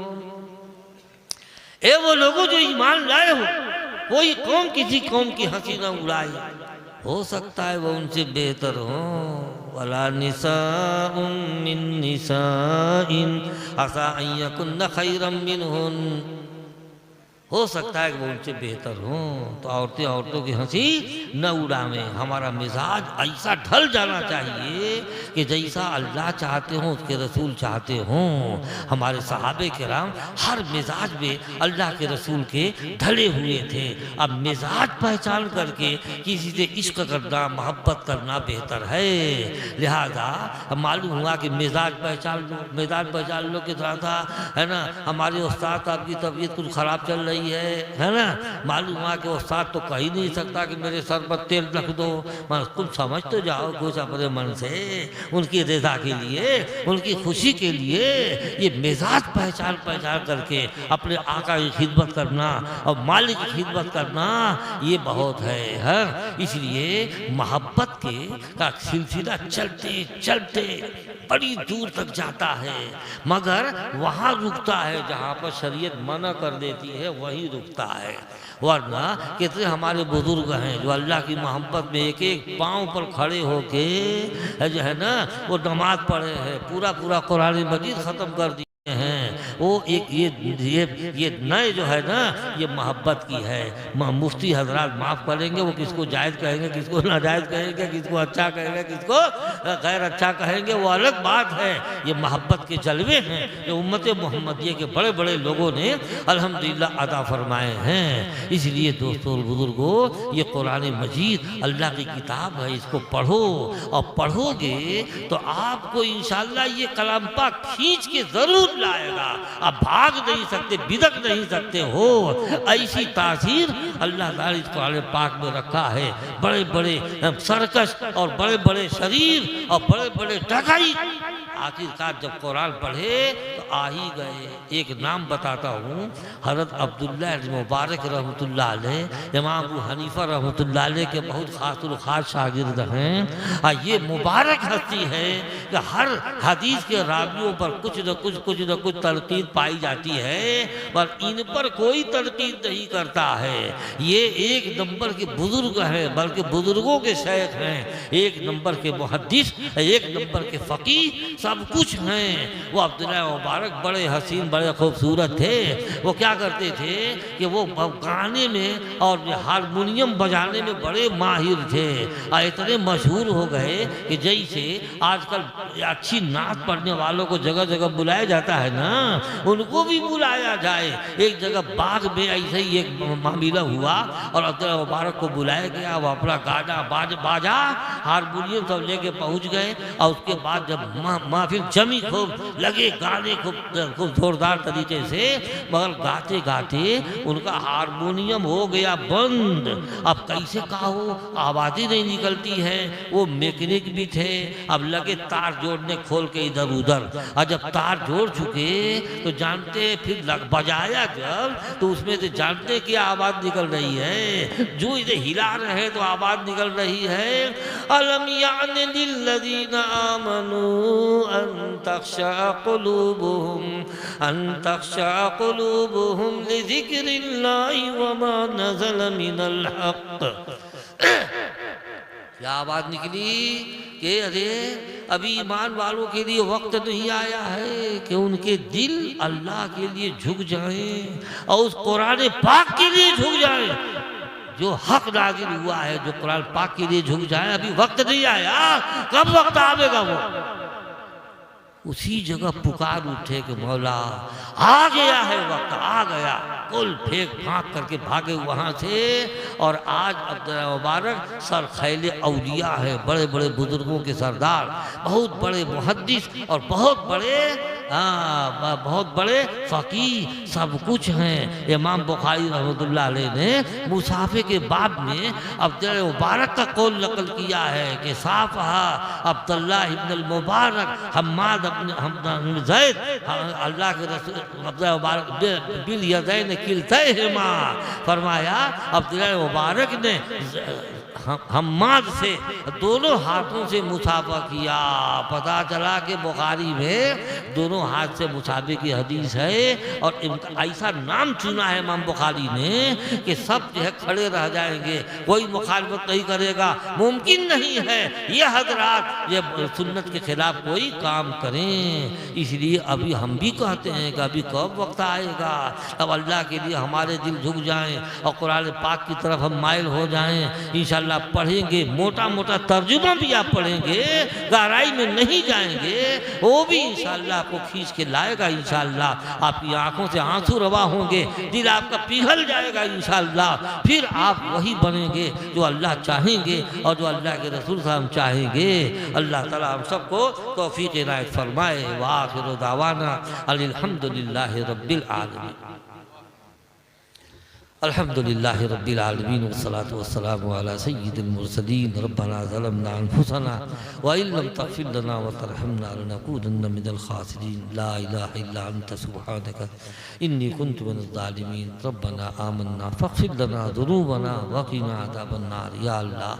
Speaker 2: ए वो लोगों जो ईमान लाए हो, कोई कौम किसी कौम की हंसी न उड़ाए, हो सकता है वो उनसे बेहतर हो। वला निसाउम मिन निसाइन असा अन यकुन्न खैरम मिनहुन। हो सकता है कि वो उनसे बेहतर हों, तो औरतें औरतों की हंसी न उड़ावें। हमारा मिजाज ऐसा ढल जाना चाहिए कि जैसा अल्लाह चाहते हों, उसके रसूल चाहते हों। हमारे सहाबे किराम हर मिजाज में अल्लाह के रसूल के ढले हुए थे। अब मिजाज पहचान करके किसी से इश्क करना, मोहब्बत करना बेहतर है। लिहाजा मालूम हुआ कि मिजाज पहचान लो, मिजाज पहचान लो कि थोड़ा सा है ना, हमारे उस्ताद साहब की तबीयत कुछ ख़राब चल रही है ना। मालूम हुआ कि उस्ताद तो कह ही नहीं सकता कि मेरे सर पर तेल रख दो। तुम समझ तो जाओ कुछ अपने मन से, उनकी रज़ा के लिए, उनकी खुशी के लिए। ये मिजाज पहचान करके अपने आका की खिदमत करना और मालिक की खिदमत करना, ये बहुत है, हाँ। इसलिए मोहब्बत के का सिलसिला चलते चलते बड़ी दूर तक जाता है, मगर वहाँ रुकता है जहाँ पर शरीयत मना कर देती है, वहीं रुकता है। वरना कितने हमारे बुजुर्ग हैं जो अल्लाह की मोहब्बत में एक एक पाँव पर खड़े होके जो है ना, वो नमाज पढ़े हैं, पूरा पूरा कुरान मजीद ख़त्म कर दिए हैं। वो एक ये नए जो है ना, ये मोहब्बत की है। मुफ्ती हजरात माफ़ करेंगे, वो किसको जायज़ कहेंगे, किसको नाजायज़ कहेंगे, किसको अच्छा कहेंगे, किसको गैर अच्छा कहेंगे, वो अलग बात है। ये मोहब्बत के जलवे हैं जो उम्मत मोहम्मदिया के बड़े बड़े लोगों ने अल्हम्दुलिल्लाह अदा फरमाए हैं। इसलिए दोस्तों और बुजुर्गों, ये कुरान मजीद अल्लाह की किताब है, इसको पढ़ो और पढ़ोगे तो आपको इंशाअल्लाह ये कलाम पाक खींच के ज़रूर लाएगा। आप भाग नहीं सकते, बिदक नहीं सकते हो। ऐसी तासीर अल्लाह ताला इस कुरान पाक में रखा है। बड़े बड़े सरकश और बड़े बड़े शरीर और बड़े बड़े डकैत आखिरकार जब कुरान पढ़े तो आ ही गए। एक नाम बताता हूँ, हज़रत अब्दुल्लाह मुबारक रहमतुल्लाह अलैह, इमाम अबू हनीफा रहमतुल्लाह अलैह के बहुत खास शागिर्द हैं। ये मुबारक हस्ती है कि हर हदीस के रावियों पर कुछ न कुछ तनकीद पाई जाती है, पर इन पर कोई तनकीद नहीं करता है। ये एक नंबर के बुजुर्ग हैं, बल्कि बुजुर्गों के शेख हैं, एक नंबर के मुहद्दिस, एक नंबर के फ़कीह, सब कुछ हैं। वो अब्दुल्लाह मुबारक बड़े हसीन, बड़े खूबसूरत थे। वो क्या करते थे कि वो गाने में और हारमोनियम बजाने में बड़े माहिर थे और इतने मशहूर हो गए कि जैसे आजकल अच्छी नात पढ़ने वालों को जगह जगह बुलाया जाता है ना, उनको भी बुलाया जाए। एक जगह बाग में ऐसे ही एक मामला हुआ और अब्दुल्लाह मुबारक को बुलाया गया। वो अपना गाना बाजा हारमोनियम सब लेके पहुंच गए और उसके बाद जब महफिल जमी, खूब लगे गाने खूब जोरदार तरीके से, मगर गाते गाते उनका हारमोनियम हो गया बंद। अब कैसे कहा हो, आवाज़ ही नहीं निकलती है। वो मैकेनिक भी थे, अब लगे तार जोड़ने खोल के इधर उधर, और जब तार जोड़ चुके तो जानते फिर बजाया जब, तो उसमें से जानते क्या आवाज़ निकल रही है, जो इसे हिला रहे तो आवाज़ निकल रही है, अलम यानी लिल्लज़ीना आमनू अन तख्शा क़ुलूबुहुम लिज़िक्रिल्लाहि वमा नज़ल मिनल हक़। क्या आवाज़ निकली कि अरे अभी ईमान वालों के लिए वक्त नहीं आया है कि उनके दिल अल्लाह के लिए झुक जाएं और उस कुरान पाक के लिए झुक जाएं जो हक नाज़िल हुआ है, जो कुरान पाक के लिए झुक जाए। अभी वक्त नहीं आया, कब वक्त आवेगा वो? उसी जगह पुकार उठे कि मौला आ गया है वक्त, आ गया। कुल फेंक फाँक करके भागे वहाँ से। और आज अब्दुल्लाह मुबारक सर खैले औलिया है, बड़े बड़े बुजुर्गों के सरदार, बहुत बड़े मुहद्दिस और बहुत बड़े फ़कीह, सब कुछ हैं। इमाम बुखारी रहमतुल्लाह अलैह ने मुसाफे के बाब में अब्दुल्लाह मुबारक का कौल नकल किया है कि साफ़हा अब्दुल्लाह इब्न मुबारक हम्माद हम ज़ैद, अल्लाह के रसूल अब्दुल्लाह मुबारक बिल यदैन किलतैहिमा, फरमाया अब्दुल्लाह मुबारक ने हम्माद से दोनों हाथों से मुसाफा किया। पता चला कि बुखारी में दोनों हाथ से मुसाफे की हदीस है और ऐसा नाम चुना है इमाम बुखारी ने कि सब जो है खड़े रह जाएंगे, कोई मुखालफत नहीं करेगा, मुमकिन नहीं है ये हजरात ये सुन्नत के खिलाफ कोई काम करें। इसलिए अभी हम भी कहते हैं कि अभी कब वक्त आएगा अब अल्लाह के लिए हमारे दिल झुक जाएं और कुरान पाक की तरफ हम माइल हो जाएं। इंशाल्लाह पढ़ेंगे, मोटा मोटा तर्जुमा भी आप पढ़ेंगे, गहराई में नहीं जाएंगे, वो भी इंशाल्लाह आपको खींच के लाएगा। इंशाल्लाह आपकी आंखों से आंसू रवा होंगे, दिल आपका पिघल जाएगा इंशाल्लाह। फिर आप वही बनेंगे जो अल्लाह चाहेंगे और जो अल्लाह के रसूल साहब चाहेंगे। अल्लाह ताला हम सबको तौफीक इनायत फरमाए। व आखिरु दावाना अल्हम्दुलिल्लाहि रब्बिल आलमीन। अल्हम्दुलिल्लाहि रब्बिल आलमीन वस्सलातु वस्सलामु अला सय्यिदिल मुरसलीन। रब्बना ज़लमना अनफुसना व इन लम तग़फिर लना व तरहमना लनकूदन्न मिनल खासिरीन। ला इलाहा इल्ला अंत सुब्हानका इन्नी कुन्तु मिनज़ ज़ालिमीन। रब्बना आमन्ना फ़ग़फिर लना ज़ुनूबना व क़िना अज़ाबन नार। या अल्लाह,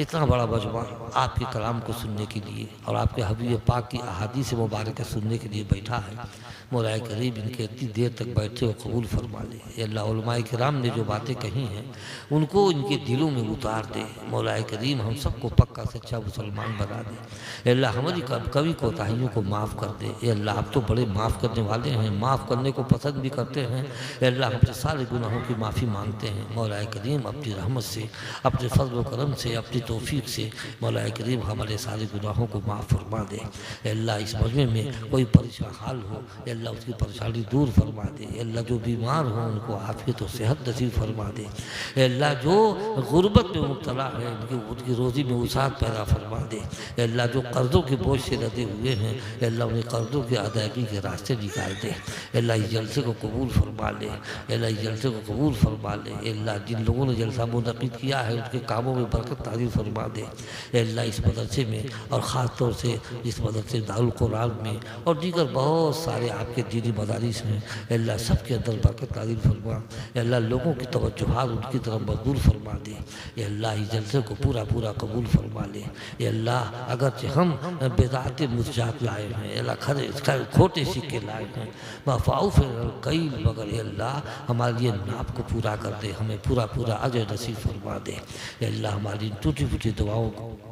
Speaker 2: इतना बड़ा मजमा आपके कलाम को सुनने के लिए और आपके हबीब पाक की अहादीस मुबारक सुनने के लिए बैठा है। मौलाए करीब इनके इतनी देर तक बैठे और कबूल फरमा ले। अल्लाह उलमाए किराम ने जो बातें कही हैं उनको इनके दिलों में उतार दे। मौलाए करीम हम सबको पक्का सच्चा मुसलमान बना दे। अल्लाह हमारी कभी कोताहियों को माफ़ कर दे। अल्लाह आप तो बड़े माफ़ करने वाले हैं, माफ़ करने को पसंद भी करते हैं। अल्लाह हमसे सारे गुनाहों की माफ़ी मांगते हैं। मौलाए करीम अपनी रहमत से, अपने फजल करम से, अपनी तौफीक से मौलाए करीम हमारे सारे गुनाहों को माफ़ फरमा दे। अल्लाह इस मजमे में कोई परेशान हाल हो, अल्लाह उसकी परेशानी दूर फरमा दे। अल्लाह जो बीमार हो उनको आफियत और सेहत नसीब फरमा दे। अल्लाह जो गुर्बत में मुब्तला है उनकी रोज़ी में वसाअत पैदा फरमा दे। अल्लाह जो कर्ज़ों के बोझ से लदे हुए हैं अल्लाह उन्हें कर्ज़ों की अदायगी के रास्ते निकाल दे। अल्लाह इस जलसे को कबूल फरमा ले। अल्लाह इस जलसे को कबूल फरमा ले। अल्लाह जिन लोगों ने जलसा मुनक़िद किया है उनके कामों में बरकत ताज़ील फरमा दे। अल्लाह इस मदरसे में और ख़ास तौर से इस मदरसे दारुल कुरान में और दीगर बहुत सारे आपके दीनी मदारिस हैं अल्लाह सबके अंदर बरकत ताज़ील फरमा। अल्लाह लोगों की तवज्जुहात उनकी तरफ मबूल फरमा दे। अल्लाह इस जलसे को पूरा पूरा कबूल फरमा ले। अल्लाह अगरचे हम बेदात मुर्जात लाए हैं, अल्लाह खरे खोटे सिक्के लाए हैं, मफ़ाउफ कई, मगर अल्लाह हमारे ये नाप को पूरा कर दे, हमें पूरा पूरा अजर नसीब फरमा दे। अल्लाह हमारी टूटी फूटी दुआओं को